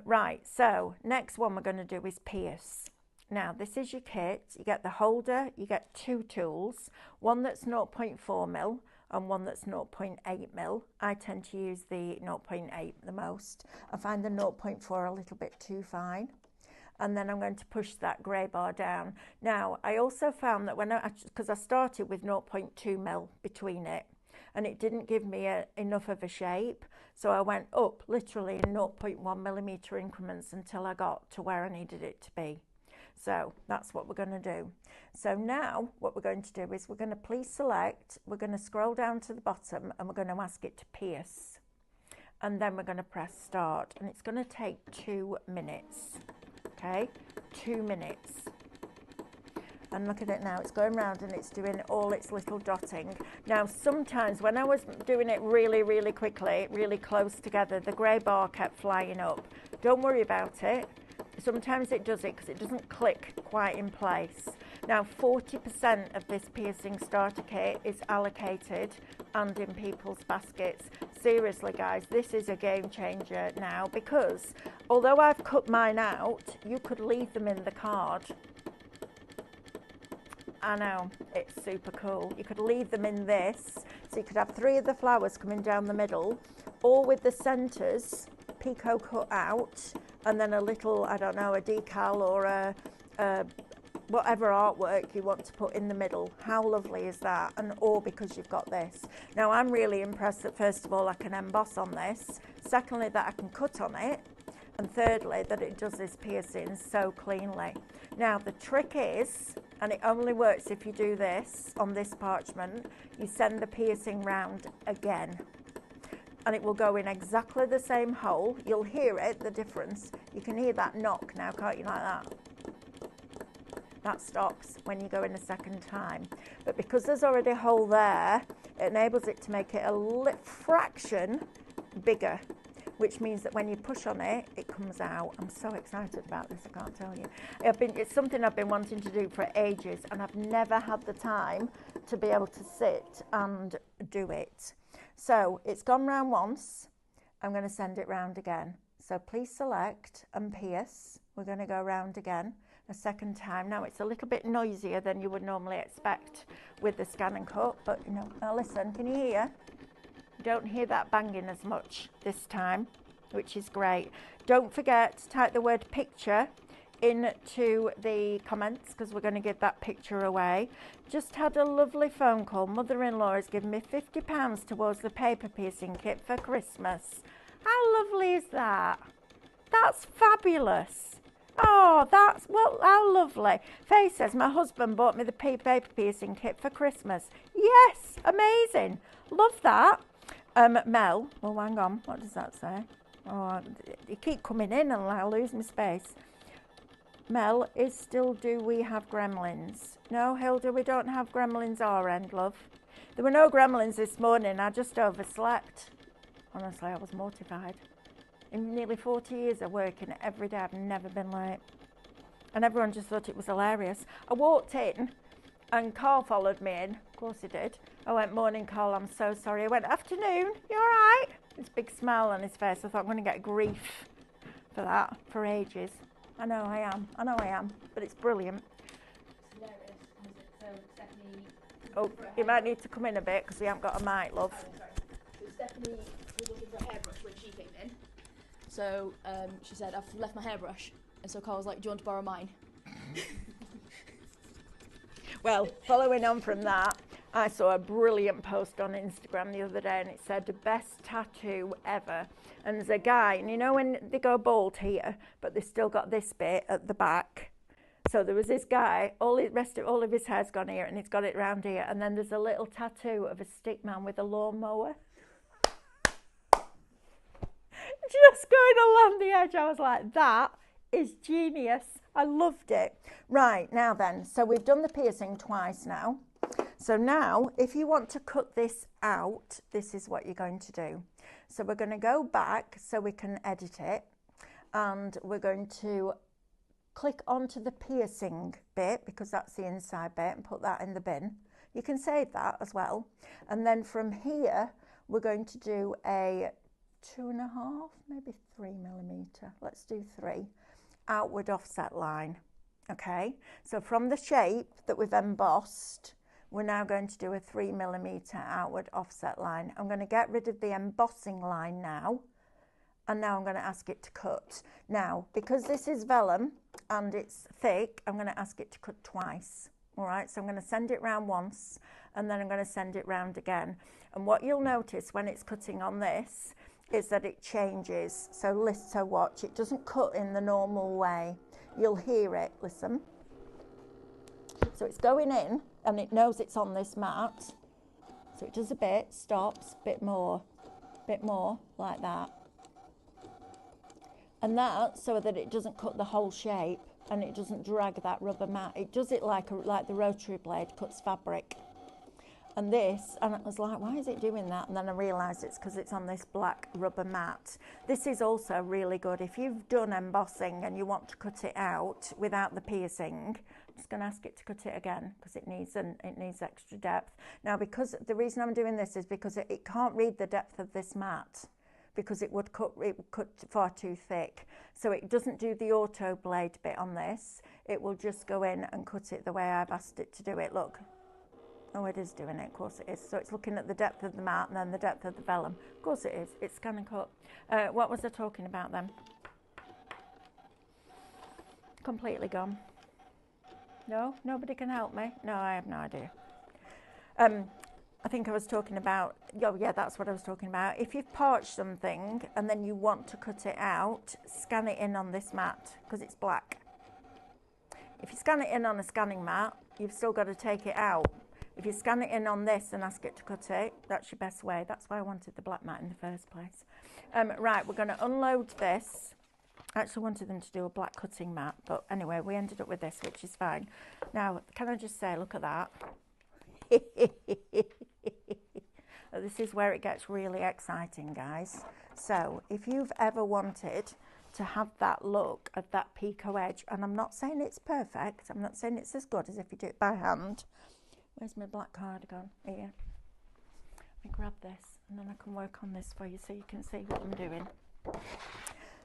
[SPEAKER 1] Right, so next one we're going to do is pierce. Now this is your kit. You get the holder, you get 2 tools, one that's 0.4mm and one that's 0.8mm. I tend to use the 0.8 the most. I find the 0.4 a little bit too fine. And then I'm going to push that grey bar down. Now, I also found that because I started with 0.2mm between it, and it didn't give me enough of a shape, so I went up literally in 0.1mm increments until I got to where I needed it to be. So that's what we're going to do. So now what we're going to do is we're going to please select, we're going to scroll down to the bottom and we're going to ask it to pierce. And then we're going to press start, and it's going to take 2 minutes. Okay, 2 minutes. And look at it now, it's going round and it's doing all its little dotting. Now sometimes when I was doing it really, really quickly, really close together, the grey bar kept flying up. Don't worry about it. Sometimes it does it because it doesn't click quite in place. Now 40% of this piercing starter kit is allocated and in people's baskets. Seriously guys, this is a game changer now, because although I've cut mine out, you could leave them in the card. I know, it's super cool. You could leave them in this, so you could have 3 of the flowers coming down the middle, all with the centres picot cut out, and then a little, I don't know, a decal or a whatever artwork you want to put in the middle. How lovely is that? And all because you've got this. Now I'm really impressed that first of all I can emboss on this, secondly that I can cut on it, and thirdly that it does this piercing so cleanly. Now the trick is, and it only works if you do this on this parchment, you send the piercing round again, and it will go in exactly the same hole. You'll hear it, the difference. You can hear that knock now, can't you, like that? That stops when you go in a second time. But because there's already a hole there, it enables it to make it a fraction bigger, which means that when you push on it, it comes out. I'm so excited about this, I can't tell you. It's something I've been wanting to do for ages, and I've never had the time to be able to sit and do it. So it's gone round once. I'm going to send it round again. So please select and pierce. We're going to go round again a second time. Now it's a little bit noisier than you would normally expect with the ScanNCut, but you know, now listen, can you hear? You don't hear that banging as much this time, which is great. Don't forget to type the word picture into the comments, because we're going to give that picture away. Just had a lovely phone call. Mother-in-law has given me £50 towards the paper piercing kit for Christmas. How lovely is that? That's fabulous. Oh, that's, well, how lovely. Faye says, my husband bought me the paper piercing kit for Christmas. Yes, amazing. Love that. Mel, well, hang on, what does that say? Oh, you keep coming in and I'll lose my space. Mel is still, do we have gremlins? No, Hilda, we don't have gremlins our end, love. There were no gremlins this morning, I just overslept. Honestly, I was mortified. In nearly 40 years of working every day, I've never been late. And everyone just thought it was hilarious. I walked in and Carl followed me in. Of course he did. I went, morning, Carl, I'm so sorry. I went, afternoon, you all right? This big smile on his face. I thought, I'm going to get grief. for that for ages. I know I am, but it's brilliant.
[SPEAKER 2] It's hilarious. So Stephanie.
[SPEAKER 1] Oh, you might need to come in a bit because we haven't got a mic, love.
[SPEAKER 2] Oh, sorry. So Stephanie was looking for a hairbrush when she came in. So she said, I've left my hairbrush. And so Carl was like, do you want to borrow mine?
[SPEAKER 1] Well, following on from that, I saw a brilliant post on Instagram the other day and it said the best tattoo ever. And there's a guy, and you know when they go bald here, but they've still got this bit at the back. So there was this guy, all of his hair's gone here and he's got it round here. And then there's a little tattoo of a stick man with a lawnmower. Just going along the edge. I was like, that is genius. I loved it. Right, now then, so we've done the piercing twice now. So now, if you want to cut this out, this is what you're going to do. So we're going to go back so we can edit it. And we're going to click onto the piercing bit, because that's the inside bit, and put that in the bin. You can save that as well. And then from here, we're going to do a 2.5, maybe 3mm. Let's do 3. Outward offset line. Okay, so from the shape that we've embossed, we're now going to do a 3mm outward offset line. I'm going to get rid of the embossing line now, and now I'm going to ask it to cut. Now, because this is vellum and it's thick, I'm going to ask it to cut twice. All right, so I'm going to send it round once, and then I'm going to send it round again. And what you'll notice when it's cutting on this is that it changes. So watch, it doesn't cut in the normal way. You'll hear it, listen. So it's going in and it knows it's on this mat. So it does a bit, stops, bit more, like that. And that, so that it doesn't cut the whole shape and it doesn't drag that rubber mat. It does it like the rotary blade cuts fabric. And this, and I was like, why is it doing that? And then I realised it's because it's on this black rubber mat. This is also really good. If you've done embossing and you want to cut it out without the piercing, I'm just going to ask it to cut it again because it needs extra depth. Now, because the reason I'm doing this is because it can't read the depth of this mat, because it would cut far too thick. So it doesn't do the auto blade bit on this. It will just go in and cut it the way I've asked it to do it. Look. Oh, it is doing it, of course it is. So it's looking at the depth of the mat and then the depth of the vellum. Of course it is. It's ScanNCut. What was I talking about then? Completely gone. No? Nobody can help me? No, I have no idea. I think I was talking about, oh yeah, that's what I was talking about. If you've parched something and then you want to cut it out, scan it in on this mat because it's black. If you scan it in on a scanning mat, you've still got to take it out. If you scan it in on this and ask it to cut it, that's your best way. That's why I wanted the black mat in the first place. Right, we're going to unload this. I actually wanted them to do a black cutting mat, but anyway, we ended up with this, which is fine. Now, can I just say, look at that. This is where it gets really exciting, guys. So, if you've ever wanted to have that look of that picot edge, and I'm not saying it's perfect, I'm not saying it's as good as if you do it by hand. Where's my black cardigan? Here. Let me grab this and then I can work on this for you so you can see what I'm doing.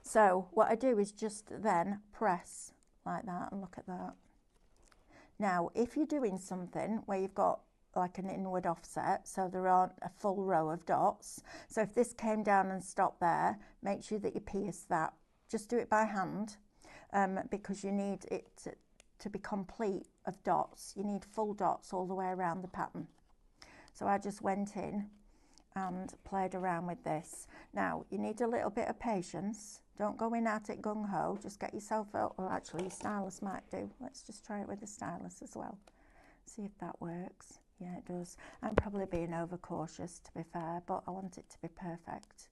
[SPEAKER 1] So what I do is just then press like that, and look at that. Now, if you're doing something where you've got like an inward offset, so there aren't a full row of dots, so if this came down and stopped there, make sure that you pierce that. Just do it by hand because you need it to be complete of dots. You need full dots all the way around the pattern. So I just went in and played around with this. Now, you need a little bit of patience. Don't go in at it gung-ho. Just get yourself out. Well, actually, your stylus might do. Let's just try it with the stylus as well. See if that works. Yeah, it does. I'm probably being overcautious, to be fair, but I want it to be perfect.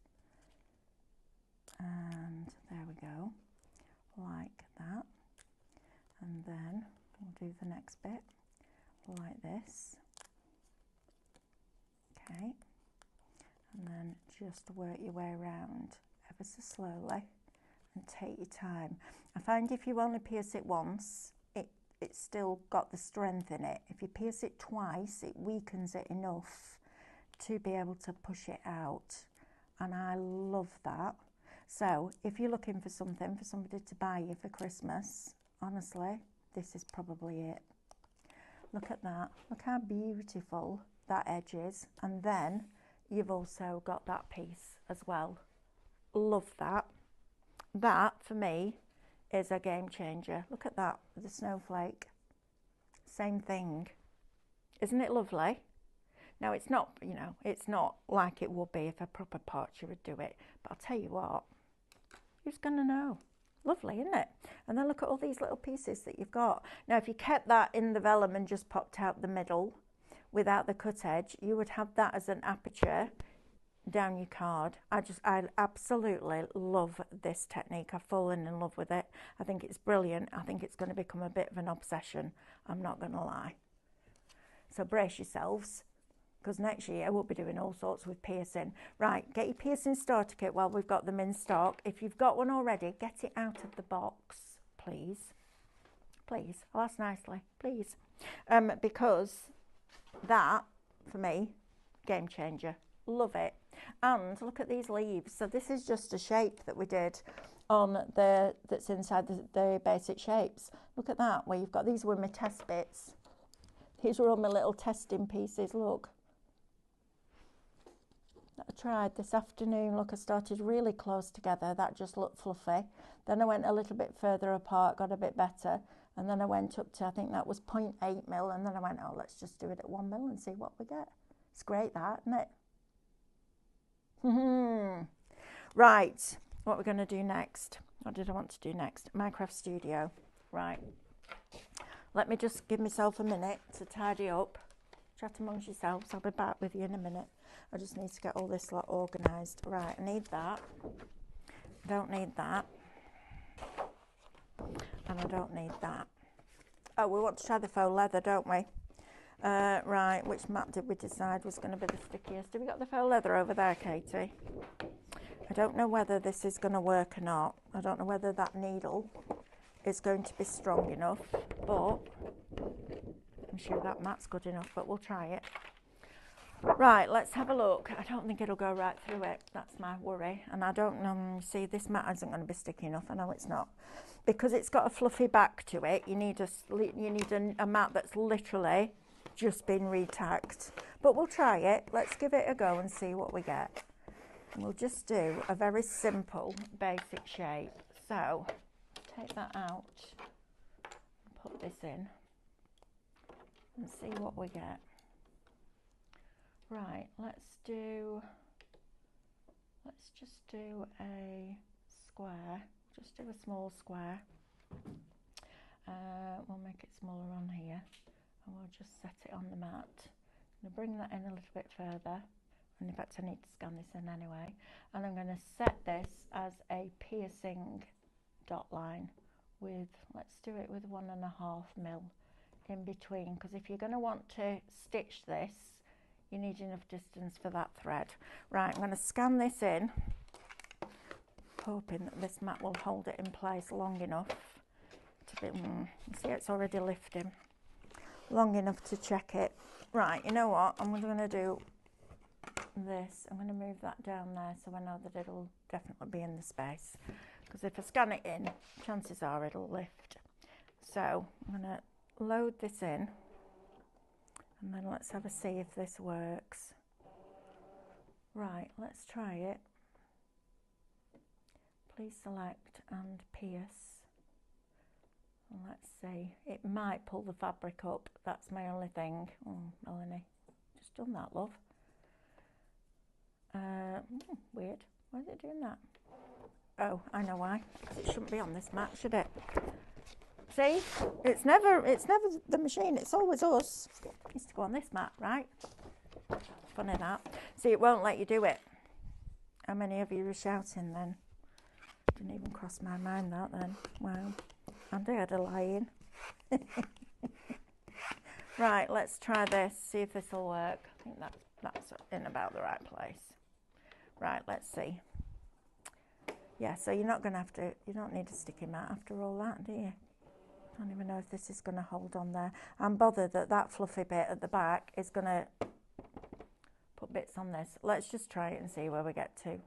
[SPEAKER 1] And there we go, like that. And then we'll do the next bit like this. Okay, and then just work your way around ever so slowly and take your time. I find if you only pierce it once, it's still got the strength in it. If you pierce it twice, it weakens it enough to be able to push it out. And I love that. So if you're looking for something for somebody to buy you for Christmas, honestly, this is probably it. Look at that. Look how beautiful that edge is. And then you've also got that piece as well. Love that. That, for me, is a game changer. Look at that, the snowflake. Same thing. Isn't it lovely? Now, it's not, you know, it's not like it would be if a proper portrait would do it. But I'll tell you what, who's going to know? Lovely, isn't it? And then look at all these little pieces that you've got. Now, if you kept that in the vellum and just popped out the middle without the cut edge, you would have that as an aperture down your card. I absolutely love this technique. I've fallen in love with it. I think it's brilliant. I think it's going to become a bit of an obsession. I'm not going to lie. So brace yourselves, because next year we'll be doing all sorts with piercing. Right, get your piercing starter kit while we've got them in stock. If you've got one already, get it out of the box, please. Please, I'll ask nicely, please. Because that, for me, game changer. Love it. And look at these leaves. So this is just a shape that we did on that's inside the basic shapes. Look at that, where you've got, these were my test bits. These were all my little testing pieces, look. That I tried this afternoon. Look, I started really close together. That just looked fluffy. Then I went a little bit further apart, got a bit better. And then I went up to, I think that was 0.8 mil. And then I went, oh, let's just do it at 1 mil and see what we get. It's great, that, isn't it? Right, what we're going to do next. What did I want to do next? Minecraft Studio. Right. Let me just give myself a minute to tidy up. Chat amongst yourselves. I'll be back with you in a minute. I just need to get all this lot organised. Right, I need that. I don't need that. And I don't need that. Oh, we want to try the faux leather, don't we? Right, which map did we decide was going to be the stickiest? Have we got the faux leather over there, Katie? I don't know whether this is going to work or not. I don't know whether that needle is going to be strong enough, but I'm sure that mat's good enough, but we'll try it. Right, let's have a look. I don't think it'll go right through it. That's my worry. And I don't see, this mat isn't going to be sticky enough. I know it's not. Because it's got a fluffy back to it, you need a mat that's literally just been retacked. But we'll try it. Let's give it a go and see what we get. And we'll just do a very simple, basic shape. So, take that out, put this in, and see what we get. Right, let's just do a square. Just do a small square. We'll make it smaller on here, and we'll just set it on the mat. I'm going to bring that in a little bit further, and in fact I need to scan this in anyway. And I'm going to set this as a piercing dot line with, let's do it with 1.5 mil in between, because if you're going to want to stitch this, you need enough distance for that thread. Right, I'm going to scan this in, hoping that this mat will hold it in place long enough to be, see, it's already lifting, long enough to check it. Right, you know what, I'm going to do this. I'm going to move that down there so I know that it'll definitely be in the space, because if I scan it in, chances are it'll lift. So I'm going to load this in, and then let's have a see if this works. Right, let's try it. Please select and pierce. And let's see. It might pull the fabric up. That's my only thing. Oh, Melanie, just done that, love. Weird. Why is it doing that? Oh, I know why. Because it shouldn't be on this mat, should it? See? It's never the machine. It's always us. It needs to go on this mat, right? Funny that. See, it won't let you do it. How many of you were shouting then? Didn't even cross my mind that then. Wow. And I had a lie-in. Right, let's try this. See if this will work. I think that's in about the right place. Right, let's see. Yeah, so you're not going to have to, you don't need a sticky mat after all that, do you? I don't even know if this is going to hold on there. I'm bothered that that fluffy bit at the back is going to put bits on this. Let's just try it and see where we get to.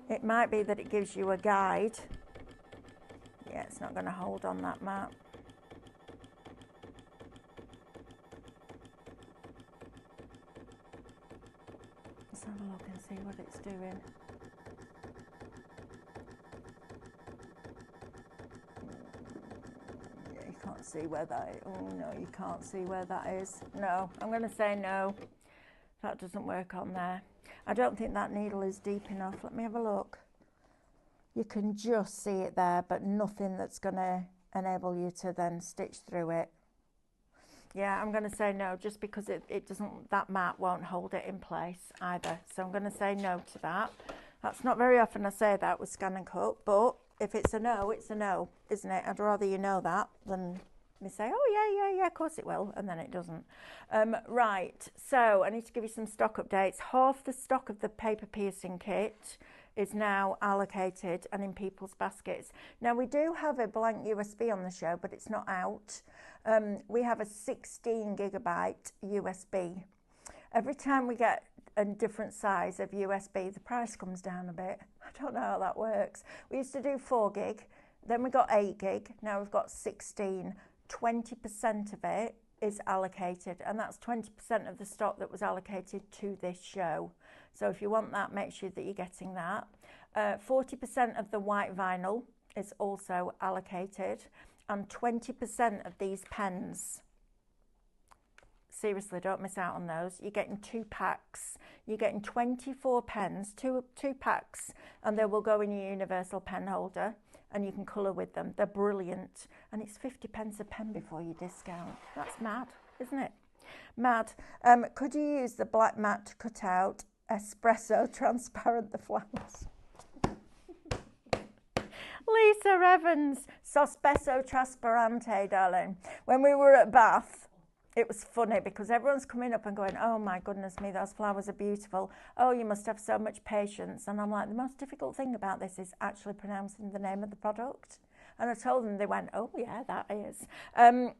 [SPEAKER 1] It might be that it gives you a guide. Yeah, it's not going to hold on that mat. Let's have a look and see what it's doing. Yeah, you can't see where that is. Oh no, you can't see where that is. No, I'm going to say no. That doesn't work on there. I don't think that needle is deep enough. Let me have a look. You can just see it there, but nothing that's going to enable you to then stitch through it. Yeah, I'm going to say no, just because it doesn't, that mat won't hold it in place either. So I'm going to say no to that. That's not very often I say that with ScanNCut, but if it's a no, it's a no, isn't it? I'd rather you know that than me say, oh yeah, of course it will, and then it doesn't. Right, so I need to give you some stock updates. Half the stock of the paper piercing kit is now allocated and in people's baskets. Now we do have a blank USB on the show, but it's not out. We have a 16 gigabyte USB. Every time we get a different size of USB, the price comes down a bit. I don't know how that works. We used to do 4 gig, then we got 8 gig, now we've got 16. 20% of it is allocated, and that's 20% of the stock that was allocated to this show. So if you want that, make sure that you're getting that. 40% of the white vinyl is also allocated, and 20% of these pens. Seriously, don't miss out on those. You're getting 2 packs. You're getting 24 pens, two packs, and they will go in your universal pen holder, and you can colour with them. They're brilliant. And it's 50p a pen before you discount. That's mad, isn't it? Mad. Could you use the black mat to cut out espresso transparent the flowers? Lisa Evans, Sospeso Trasparente, darling. When we were at Bath, it was funny because everyone's coming up and going, oh my goodness me, those flowers are beautiful. Oh, you must have so much patience. And I'm like, the most difficult thing about this is actually pronouncing the name of the product. And I told them, they went, oh yeah, that is. I'm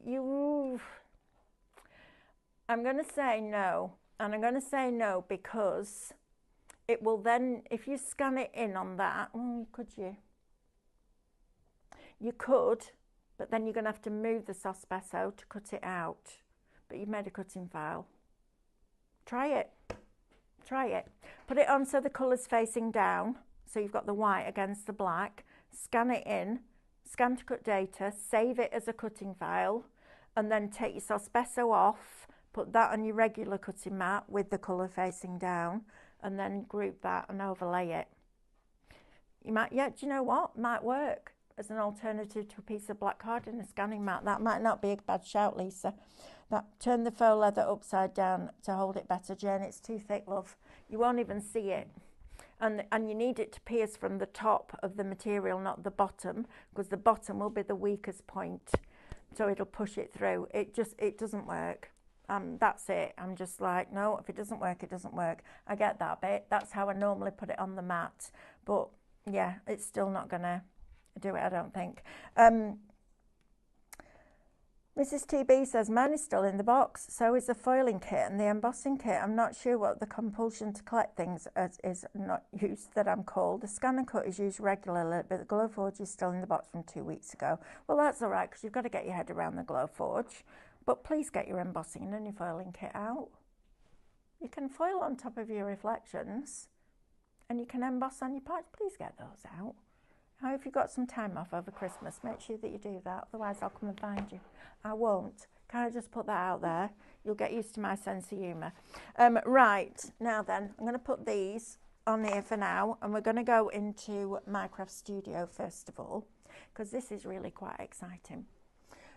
[SPEAKER 1] going to say no. And I'm going to say no because it will then, if you scan it in on that, could you? You could, but then you're going to have to move the Sospeso to cut it out. But you've made a cutting file. Try it. Try it. Put it on so the colour's facing down. So you've got the white against the black. Scan it in. ScanNCut data. Save it as a cutting file. And then take your Sospeso off. Put that on your regular cutting mat with the colour facing down. And then group that and overlay it. You might, yeah, do you know what? Might work as an alternative to a piece of black card in a scanning mat. That might not be a bad shout, Lisa. Turn the faux leather upside down to hold it better, Jane. It's too thick, love. You won't even see it. And you need it to pierce from the top of the material, not the bottom, because the bottom will be the weakest point. So it'll push it through. It doesn't work. That's it. I'm just like, no, if it doesn't work, it doesn't work. I get that bit. That's how I normally put it on the mat. But yeah, it's still not going to do it, I don't think. Mrs. TB says, mine is still in the box. So is the foiling kit and the embossing kit. I'm not sure what the compulsion to collect things is not used that I'm called. The ScanNCut is used regularly, but the Glowforge is still in the box from 2 weeks ago. Well, that's all right, because you've got to get your head around the Glowforge. But please get your embossing and your foiling kit out. You can foil on top of your reflections and you can emboss on your parts. Please get those out. Now, if you've got some time off over Christmas, make sure that you do that. Otherwise, I'll come and find you. I won't. Can I just put that out there? You'll get used to my sense of humour. Right, now then, I'm going to put these on here for now. And we're going to go into Minecraft Studio first of all, because this is really quite exciting.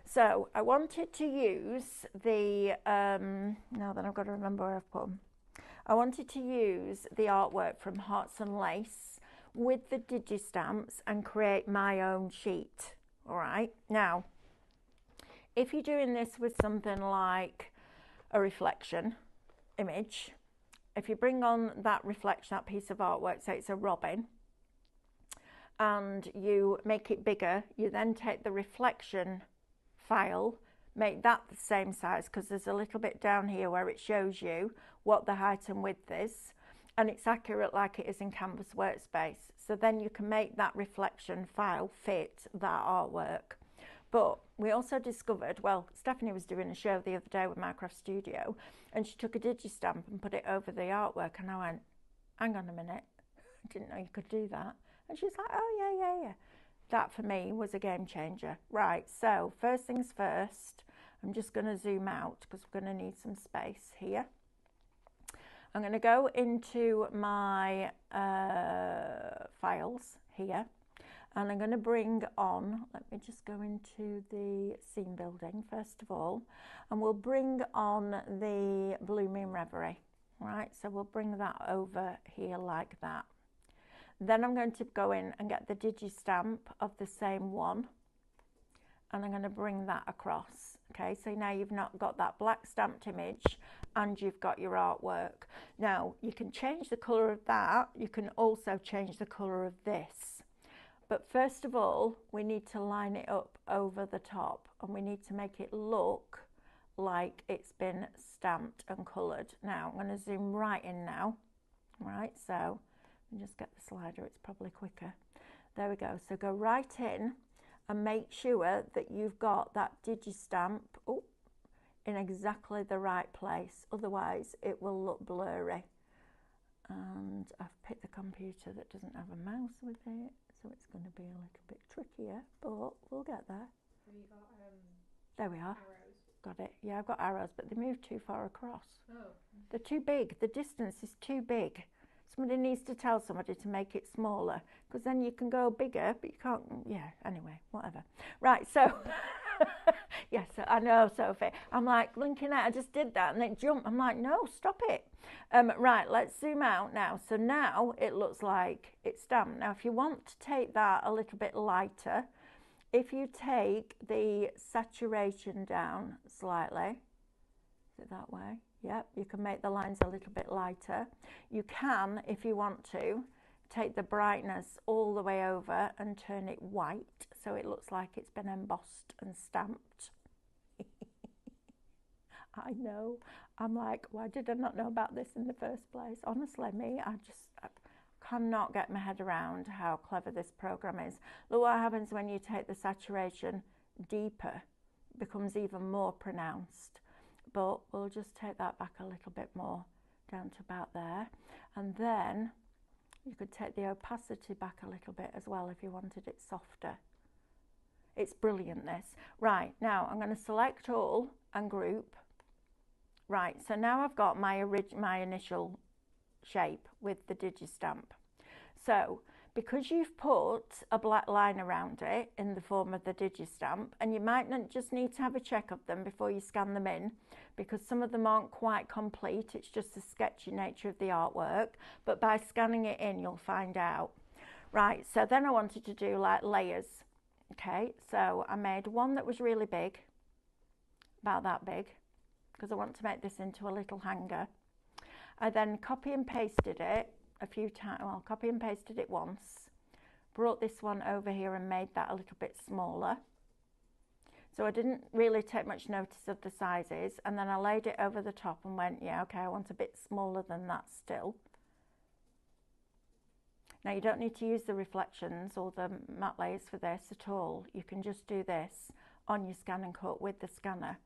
[SPEAKER 1] So I wanted to use the, now then I've got to remember where I've put them. I wanted to use the artwork from Hearts and Lace with the digistamps and create my own sheet. All right. Now, if you're doing this with something like a reflection image, if you bring on that reflection, that piece of artwork, say it's a robin, and you make it bigger, you then take the reflection file, make that the same size, because there's a little bit down here where it shows you what the height and width is, and it's accurate like it is in Canvas Workspace. So then you can make that reflection file fit that artwork. But we also discovered, well, Stephanie was doing a show the other day with Minecraft Studio, and she took a digistamp and put it over the artwork, and I went, hang on a minute, I didn't know you could do that. And she's like, oh yeah. That for me was a game changer. Right, so first things first, I'm just going to zoom out because we're going to need some space here. I'm going to go into my files here, and I'm going to bring on, let me just go into the scene building first of all, and we'll bring on the Blue Moon Reverie. Right, so we'll bring that over here like that. Then I'm going to go in and get the digistamp of the same one, and I'm going to bring that across. Okay, so now you've not got that black stamped image and you've got your artwork. Now you can change the colour of that, you can also change the colour of this. But first of all, we need to line it up over the top, and we need to make it look like it's been stamped and coloured. Now I'm going to zoom right in now. Right, so just get the slider, it's probably quicker. There we go. So go right in and make sure that you've got that digistamp in exactly the right place, otherwise it will look blurry. And I've picked the computer that doesn't have a mouse with it, so it's going to be a little bit trickier, but we'll get there.
[SPEAKER 2] Have you got
[SPEAKER 1] there we are.
[SPEAKER 2] arrows?
[SPEAKER 1] Got it. Yeah, I've got arrows, but they move too far across.
[SPEAKER 2] Oh.
[SPEAKER 1] They're too big. The distance is too big. Somebody needs to tell somebody to make it smaller, because then you can go bigger, but you can't. Yeah, anyway, whatever. Right, so, yes, I know, Sophie. I'm like blinking out, I just did that, and it jumped. I'm like, no, stop it. Right, let's zoom out now. So now it looks like it's stamped. Now, if you want to take that a little bit lighter, if you take the saturation down slightly, is it that way? Yep, you can make the lines a little bit lighter. You can, if you want to, take the brightness all the way over and turn it white so it looks like it's been embossed and stamped. I know. I'm like, why did I not know about this in the first place? Honestly, I cannot get my head around how clever this program is. Look what happens when you take the saturation deeper. It becomes even more pronounced. But we'll just take that back a little bit more, down to about there. And then you could take the opacity back a little bit as well if you wanted it softer. It's brilliant, this. Right, now I'm going to select all and group. Right, so now I've got my initial shape with the digistamp. So, because you've put a black line around it in the form of the digistamp, and you might not just need to have a check of them before you scan them in, because some of them aren't quite complete, it's just the sketchy nature of the artwork, but by scanning it in you'll find out. Right, so then I wanted to do like layers. Okay, so I made one that was really big, about that big, because I want to make this into a little hanger. I then copy and pasted it a few times, well, copy and pasted it once, brought this one over here and made that a little bit smaller. So I didn't really take much notice of the sizes, and then I laid it over the top and went, yeah, okay, I want a bit smaller than that still. Now you don't need to use the reflections or the matte layers for this at all. You can just do this on your ScanNCut with the scanner.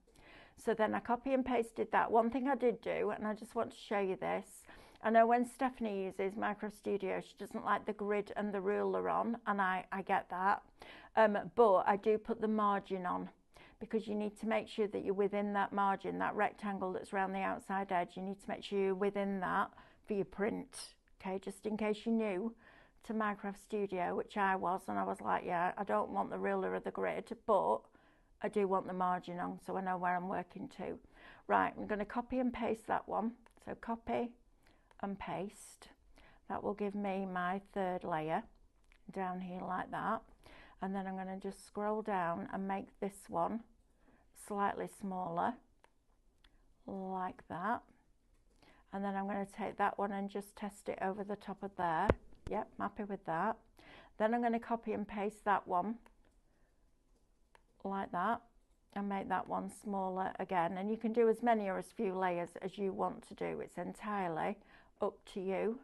[SPEAKER 1] So then I copy and pasted that. One thing I did do, and I just want to show you this, I know when Stephanie uses Minecraft Studio, she doesn't like the grid and the ruler on, and I get that. But I do put the margin on, because you need to make sure that you're within that margin, that rectangle that's around the outside edge. You need to make sure you're within that for your print, okay? Just in case you're new to Minecraft Studio, which I was, and I was like, yeah, I don't want the ruler or the grid, but I do want the margin on so I know where I'm working to. Right, I'm going to copy and paste that one. So copy and paste. That will give me my third layer down here like that. And then I'm going to just scroll down and make this one slightly smaller, like that. And then I'm going to take that one and just test it over the top of there. Yep, I'm happy with that. Then I'm going to copy and paste that one like that and make that one smaller again. And you can do as many or as few layers as you want to do. It's entirely up to you,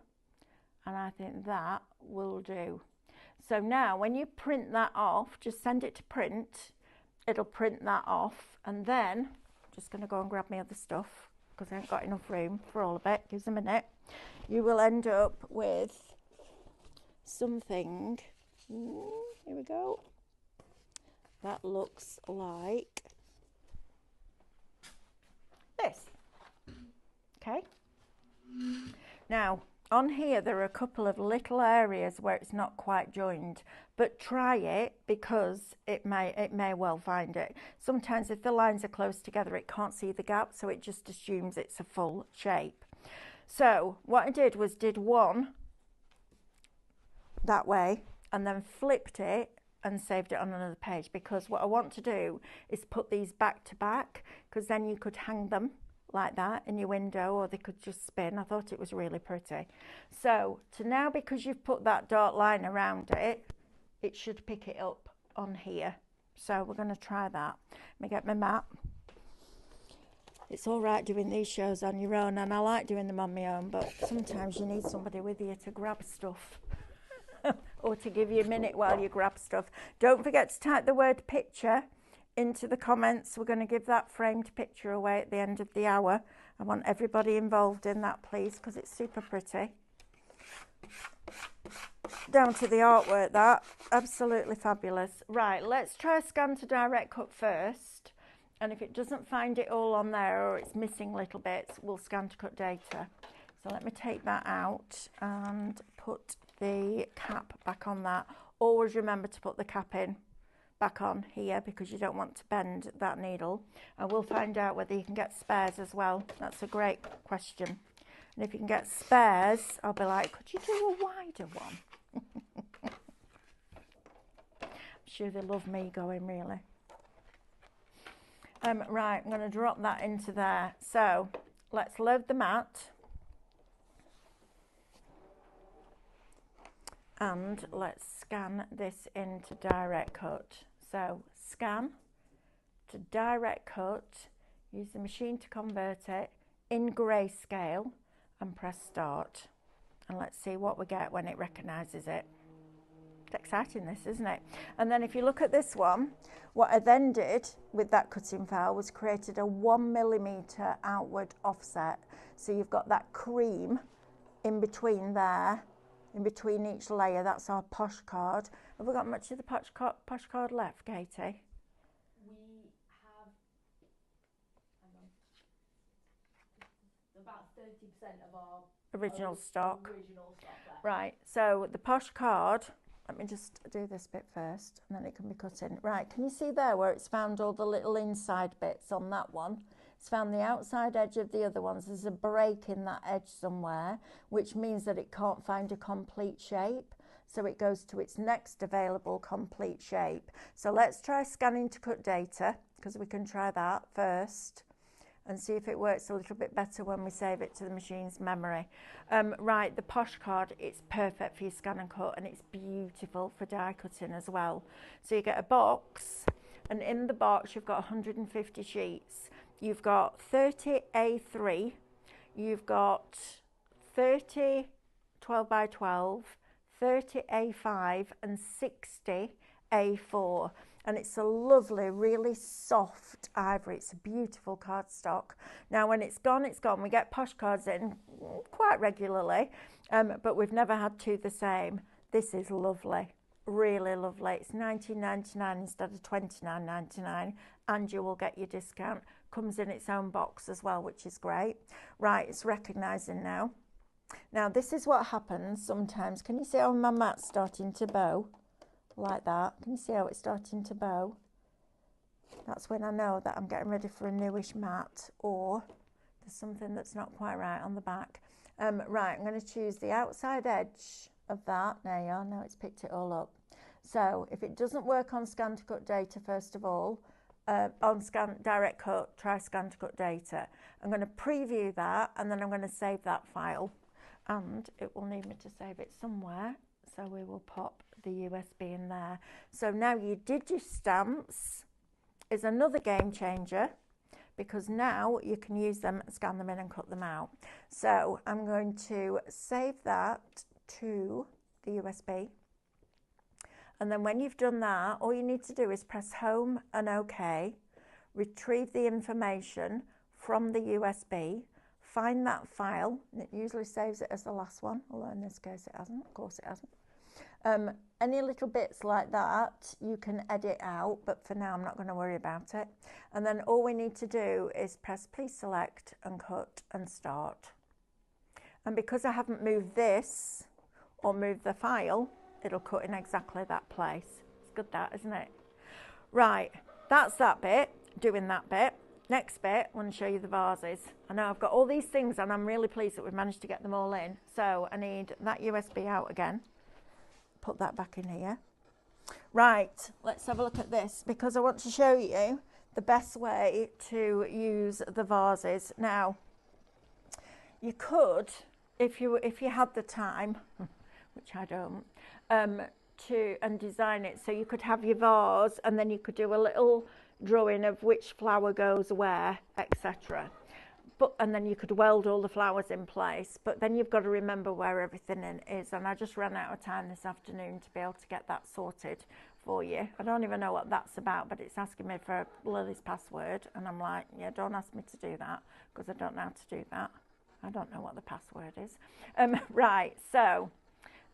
[SPEAKER 1] and I think that will do. So now when you print that off, just send it to print, it'll print that off, and then I'm just going to go and grab my other stuff because I haven't got enough room for all of it. Give us a minute. You will end up with something, here we go, that looks like this. Okay, now on here there are a couple of little areas where it's not quite joined, but try it because it may well find it. Sometimes if the lines are close together it can't see the gap, so it just assumes it's a full shape. So what I did was did one that way and then flipped it and saved it on another page, because what I want to do is put these back to back, because then you could hang them like that in your window, or they could just spin. I thought it was really pretty. So to now, because you've put that dark line around it, it should pick it up on here. So we're going to try that. Let me get my mat. It's all right doing these shows on your own, and I like doing them on my own, but sometimes you need somebody with you to grab stuff or to give you a minute while you grab stuff. Don't forget to type the word picture into the comments. We're going to give that framed picture away at the end of the hour. I want everybody involved in that, please, because it's super pretty. Down to the artwork, that absolutely fabulous. Right, let's try Scan to Direct Cut first, and if it doesn't find it all on there or it's missing little bits, we'll Scan to Cut Data. So let me take that out and put the cap back on that. Always remember to put the cap in back on here, because you don't want to bend that needle. And we'll find out whether you can get spares as well. That's a great question. And if you can get spares, I'll be like, could you do a wider one? I'm sure they love me going, really. Right, I'm going to drop that into there. So let's load the mat. And let's scan this into Direct Cut. So Scan to Direct Cut, use the machine to convert it in grayscale and press start. And let's see what we get when it recognises it. It's exciting, this, isn't it? And then if you look at this one, what I then did with that cutting file was created a 1mm outward offset. So you've got that cream in between there, in between each layer. That's our posh card. Have we got much of the posh card left, Katie?
[SPEAKER 2] We have, hang on, about 30% of our
[SPEAKER 1] original stock.
[SPEAKER 2] Left.
[SPEAKER 1] Right, so the posh card, let me just do this bit first and then it can be cut in. Right, can you see there where it's found all the little inside bits on that one? It's found the outside edge of the other ones. There's a break in that edge somewhere, which means that it can't find a complete shape. So it goes to its next available complete shape. So let's try Scanning to Cut Data, because we can try that first and see if it works a little bit better when we save it to the machine's memory. Right, the posh card, it's perfect for your scan and cut, and it's beautiful for die cutting as well. So you get a box, and in the box you've got 150 sheets. You've got 30 A3, you've got 30 12 by 12, 30 A5 and 60 A4. And it's a lovely, really soft ivory. It's a beautiful cardstock. Now, when it's gone, it's gone. We get posh cards in quite regularly, but we've never had two the same. This is lovely, really lovely. It's $19.99 instead of $29.99, and you will get your discount. Comes in its own box as well, which is great. Right, it's recognising now. Now, this is what happens sometimes. Can you see how my mat's starting to bow? Like that. Can you see how it's starting to bow? That's when I know that I'm getting ready for a newish mat, or there's something that's not quite right on the back. Right, I'm going to choose the outside edge of that. There you are. Now it's picked it all up. So if it doesn't work on Scan to Cut Data, first of all, on Scan Direct Cut, try Scan to Cut Data. I'm going to preview that, and then I'm going to save that file, and it will need me to save it somewhere. So we will pop the USB in there. So now your Digistamps is another game changer, because now you can use them, scan them in and cut them out. So I'm going to save that to the USB. And then when you've done that, all you need to do is press home and OK, retrieve the information from the USB, find that file, and it usually saves it as the last one, although in this case it hasn't, of course it hasn't. Any little bits like that you can edit out, but for now I'm not going to worry about it. And then all we need to do is press please select and cut and start. And because I haven't moved this or moved the file, it'll cut in exactly that place. It's good that, isn't it? Right, that's that bit, doing that bit. Next bit, I want to show you the vases. I know I've got all these things and I'm really pleased that we've managed to get them all in. So I need that USB out again. Put that back in here. Right, let's have a look at this because I want to show you the best way to use the vases. Now, you could, if you had the time, which I don't, and design it so you could have your vase and then you could do a little drawing of which flower goes where, etc. And then you could weld all the flowers in place, but then you've got to remember where everything is, and I just ran out of time this afternoon to be able to get that sorted for you. I don't even know what that's about, but it's asking me for Lily's password, and I'm like, yeah, don't ask me to do that because I don't know how to do that. I don't know what the password is. Right, so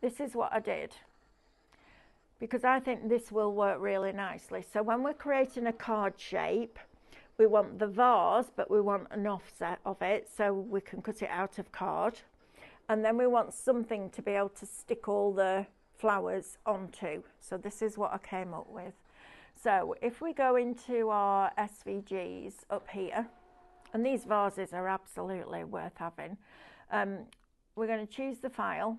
[SPEAKER 1] this is what I did, because I think this will work really nicely. So when we're creating a card shape, we want the vase, but we want an offset of it so we can cut it out of card. And then we want something to be able to stick all the flowers onto. So this is what I came up with. So if we go into our SVGs up here, and these vases are absolutely worth having, we're going to choose the file.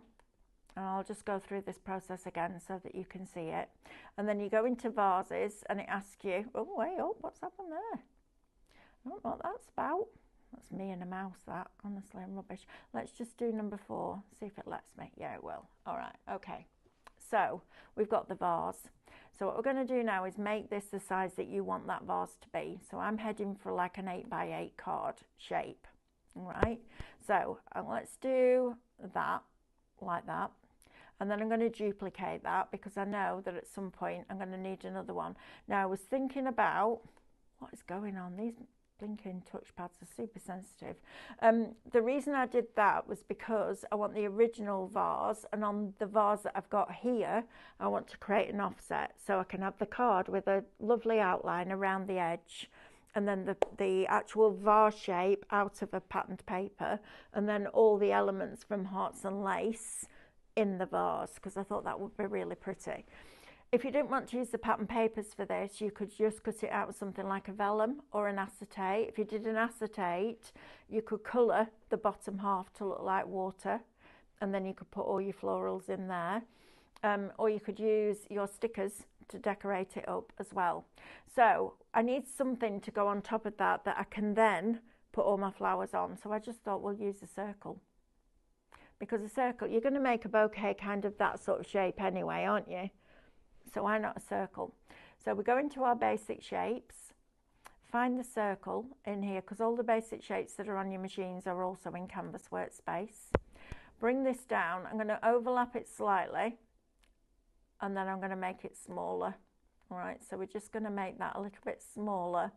[SPEAKER 1] And I'll just go through this process again so that you can see it. And then you go into vases and it asks you, oh, wait up, what's happened there? I don't know what that's about. That's me and a mouse, that. Honestly, I'm rubbish. Let's just do number 4, see if it lets me. Yeah, it will. All right, okay. So we've got the vase. So what we're going to do now is make this the size that you want that vase to be. So I'm heading for like an 8x8 card shape. All right. So let's do that, like that. And then I'm going to duplicate that because I know that at some point I'm going to need another one. Now I was thinking about what is going on. These blinking touchpads are super sensitive. The reason I did that was because I want the original vase, and on the vase that I've got here, I want to create an offset so I can have the card with a lovely outline around the edge, and then the actual vase shape out of a patterned paper, and then all the elements from Hearts and Lace in the vase, because I thought that would be really pretty. If you didn't want to use the pattern papers for this, you could just cut it out with something like a vellum or an acetate. If you did an acetate, you could colour the bottom half to look like water, and then you could put all your florals in there. Or you could use your stickers to decorate it up as well. So I need something to go on top of that I can then put all my flowers on. So I just thought we'll use a circle. Because a circle, you're going to make a bouquet kind of that sort of shape anyway, aren't you? So why not a circle? So we go into our basic shapes, find the circle in here, because all the basic shapes that are on your machines are also in Canvas Workspace. Bring this down. I'm going to overlap it slightly, and then I'm going to make it smaller. All right, so we're just going to make that a little bit smaller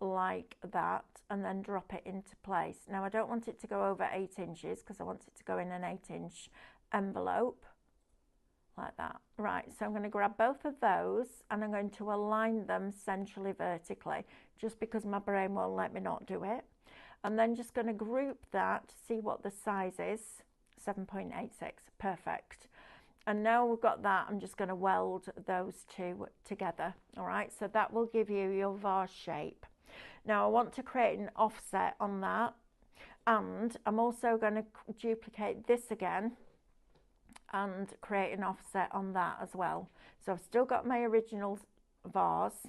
[SPEAKER 1] like that, and then drop it into place. Now I don't want it to go over 8 inches because I want it to go in an 8-inch envelope. Like that. Right, so I'm going to grab both of those and I'm going to align them centrally vertically, just because my brain won't let me not do it. I'm then just going to group that to see what the size is. 7.86, perfect. And now we've got that, I'm just going to weld those two together. All right, so that will give you your vase shape. Now I want to create an offset on that, and I'm also going to duplicate this again and create an offset on that as well. So I've still got my original vase,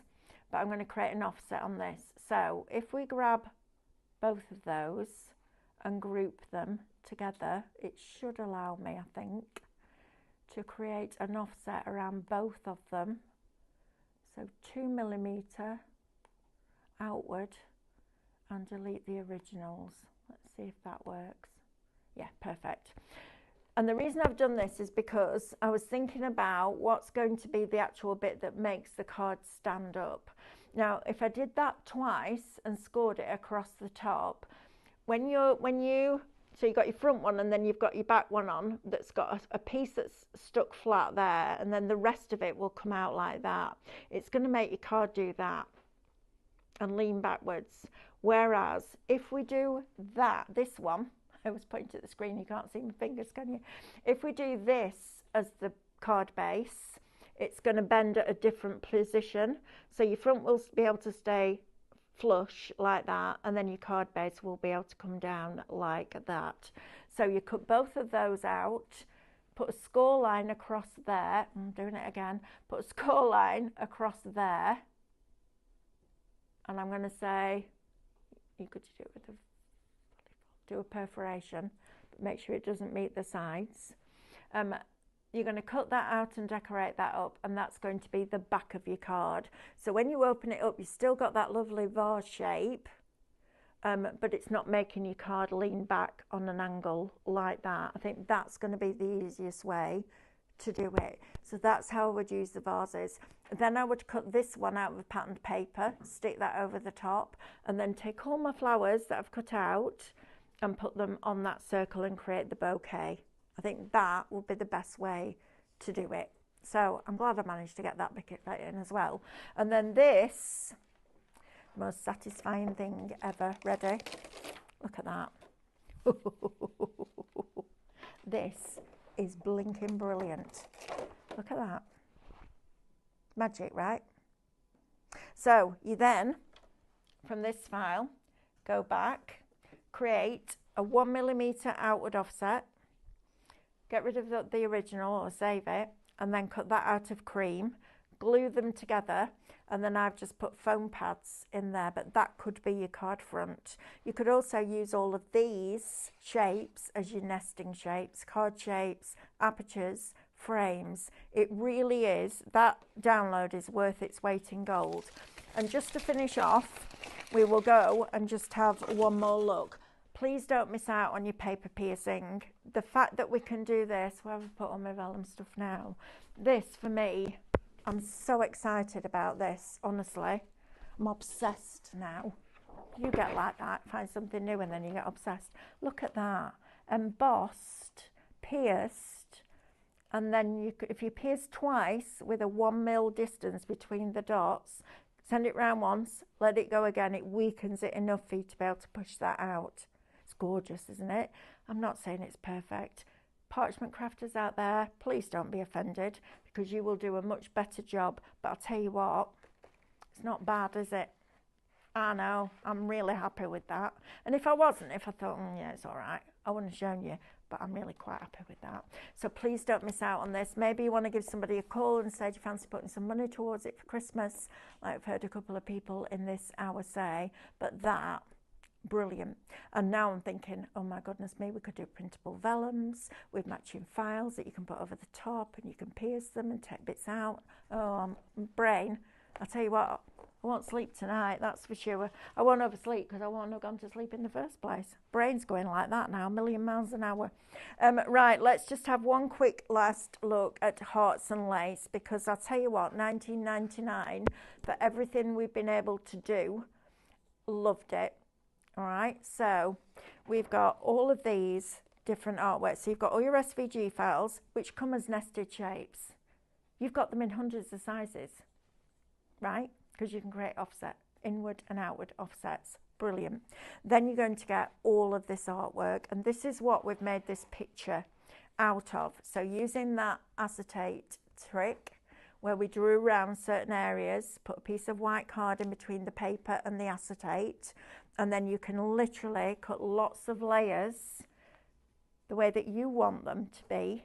[SPEAKER 1] but I'm going to create an offset on this. So if we grab both of those and group them together, it should allow me, I think, to create an offset around both of them. So 2mm outward and delete the originals. Let's see if that works. Yeah, perfect. And the reason I've done this is because I was thinking about what's going to be the actual bit that makes the card stand up. Now, if I did that twice and scored it across the top, so you've got your front one and then you've got your back one on that's got a piece that's stuck flat there, and then the rest of it will come out like that. It's going to make your card do that and lean backwards. Whereas if we do this one, I was pointing at the screen, you can't see my fingers, can you? If we do this as the card base, it's going to bend at a different position. So your front will be able to stay flush like that, and then your card base will be able to come down like that. So you cut both of those out, put a score line across there. I'm doing it again. Put a score line across there. And I'm going to say, you could do it with do a perforation, but make sure it doesn't meet the sides. You're going to cut that out and decorate that up, and that's going to be the back of your card. So when you open it up, you've still got that lovely vase shape, but it's not making your card lean back on an angle like that. I think that's going to be the easiest way to do it. So that's how I would use the vases. Then I would cut this one out of patterned paper, stick that over the top, and then take all my flowers that I've cut out and put them on that circle and create the bouquet. I think that will be the best way to do it. So I'm glad I managed to get that bit in as well. And then this, most satisfying thing ever. Ready? Look at that. This is blinking brilliant. Look at that. Magic, right? So you then, from this file, go back, create a 1mm outward offset, get rid of the original or save it, and then cut that out of cream, glue them together, and then I've just put foam pads in there, but that could be your card front. You could also use all of these shapes as your nesting shapes, card shapes, apertures, frames. It really is, that download is worth its weight in gold. And just to finish off, we will go and just have one more look. Please don't miss out on your paper piercing. The fact that we can do this, where have I put all my vellum stuff now? This, for me, I'm so excited about this, honestly. I'm obsessed now. You get like that, find something new and then you get obsessed. Look at that. Embossed, pierced, and then if you pierce twice with a 1mm distance between the dots, send it round once, let it go again, it weakens it enough for you to be able to push that out. It's gorgeous, isn't it? I'm not saying it's perfect. Parchment crafters out there, please don't be offended, because you will do a much better job. But I'll tell you what, it's not bad, is it? I know, I'm really happy with that. And if I wasn't, if I thought, yeah, it's all right, I wouldn't have shown you, but I'm really quite happy with that. So please don't miss out on this. Maybe you want to give somebody a call and say, do you fancy putting some money towards it for Christmas? Like I've heard a couple of people in this hour say, but that, brilliant. And now I'm thinking, oh my goodness me, we could do printable vellums with matching files that you can put over the top, and you can pierce them and take bits out. Oh, brain, I'll tell you what, I won't sleep tonight, that's for sure. I won't oversleep because I won't have gone to sleep in the first place. Brain's going like that now, a million miles an hour. Right, let's just have one quick last look at hearts and lace, because I'll tell you what, $19.99 for everything we've been able to do. Loved it. All right, so we've got all of these different artworks. So you've got all your SVG files, which come as nested shapes. You've got them in hundreds of sizes, right? Because you can create offset, inward and outward offsets. Brilliant. Then you're going to get all of this artwork, and this is what we've made this picture out of. So using that acetate trick, where we drew around certain areas, put a piece of white card in between the paper and the acetate, and then you can literally cut lots of layers the way that you want them to be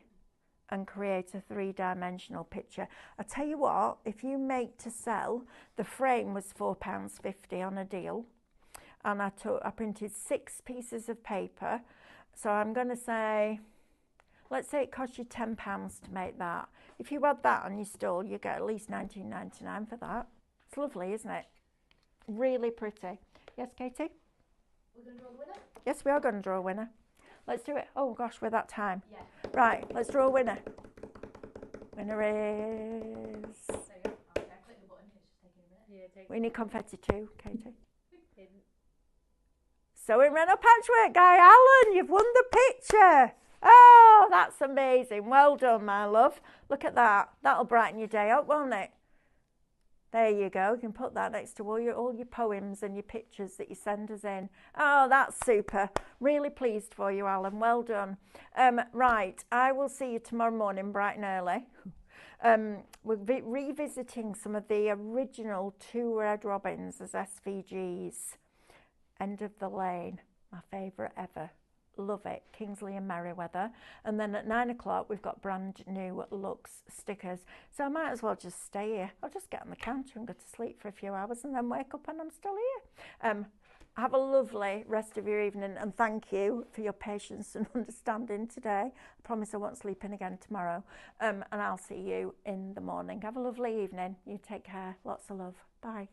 [SPEAKER 1] and create a three-dimensional picture. I tell you what, if you make to sell, the frame was £4.50 on a deal, and I printed 6 pieces of paper. So I'm going to say, let's say it cost you £10 to make that. If you add that on your stall, you get at least $19.99 for that. It's lovely, isn't it? Really pretty. Yes, Katie?
[SPEAKER 2] we're going to draw the winner?
[SPEAKER 1] Yes, we are going to draw a winner. Let's do it. Oh gosh, we're that time.
[SPEAKER 2] Yeah.
[SPEAKER 1] Right, let's draw a winner. Winner is...
[SPEAKER 2] There you go. Okay, I clicked the button. It's just taking a minute.
[SPEAKER 3] Yeah, take
[SPEAKER 1] We need confetti too, Katie.
[SPEAKER 3] it.
[SPEAKER 1] Sewing Rental Patchwork Guy Alan, you've won the picture. Oh, that's amazing. Well done, my love. Look at that. That'll brighten your day up, won't it? There you go. You can put that next to all your poems and your pictures that you send us in. Oh, that's super. Really pleased for you, Alan. Well done. Right, I will see you tomorrow morning, bright and early. We're revisiting some of the original 2 Red Robins as SVGs. End of the Lane, my favourite ever. Love it. Kingsley and Merriweather. And then at 9 o'clock, we've got brand new Lux stickers. So I might as well just stay here. I'll just get on the counter and go to sleep for a few hours and then wake up and I'm still here. Have a lovely rest of your evening and thank you for your patience and understanding today. I promise I won't sleep in again tomorrow. And I'll see you in the morning. Have a lovely evening. You take care. Lots of love. Bye.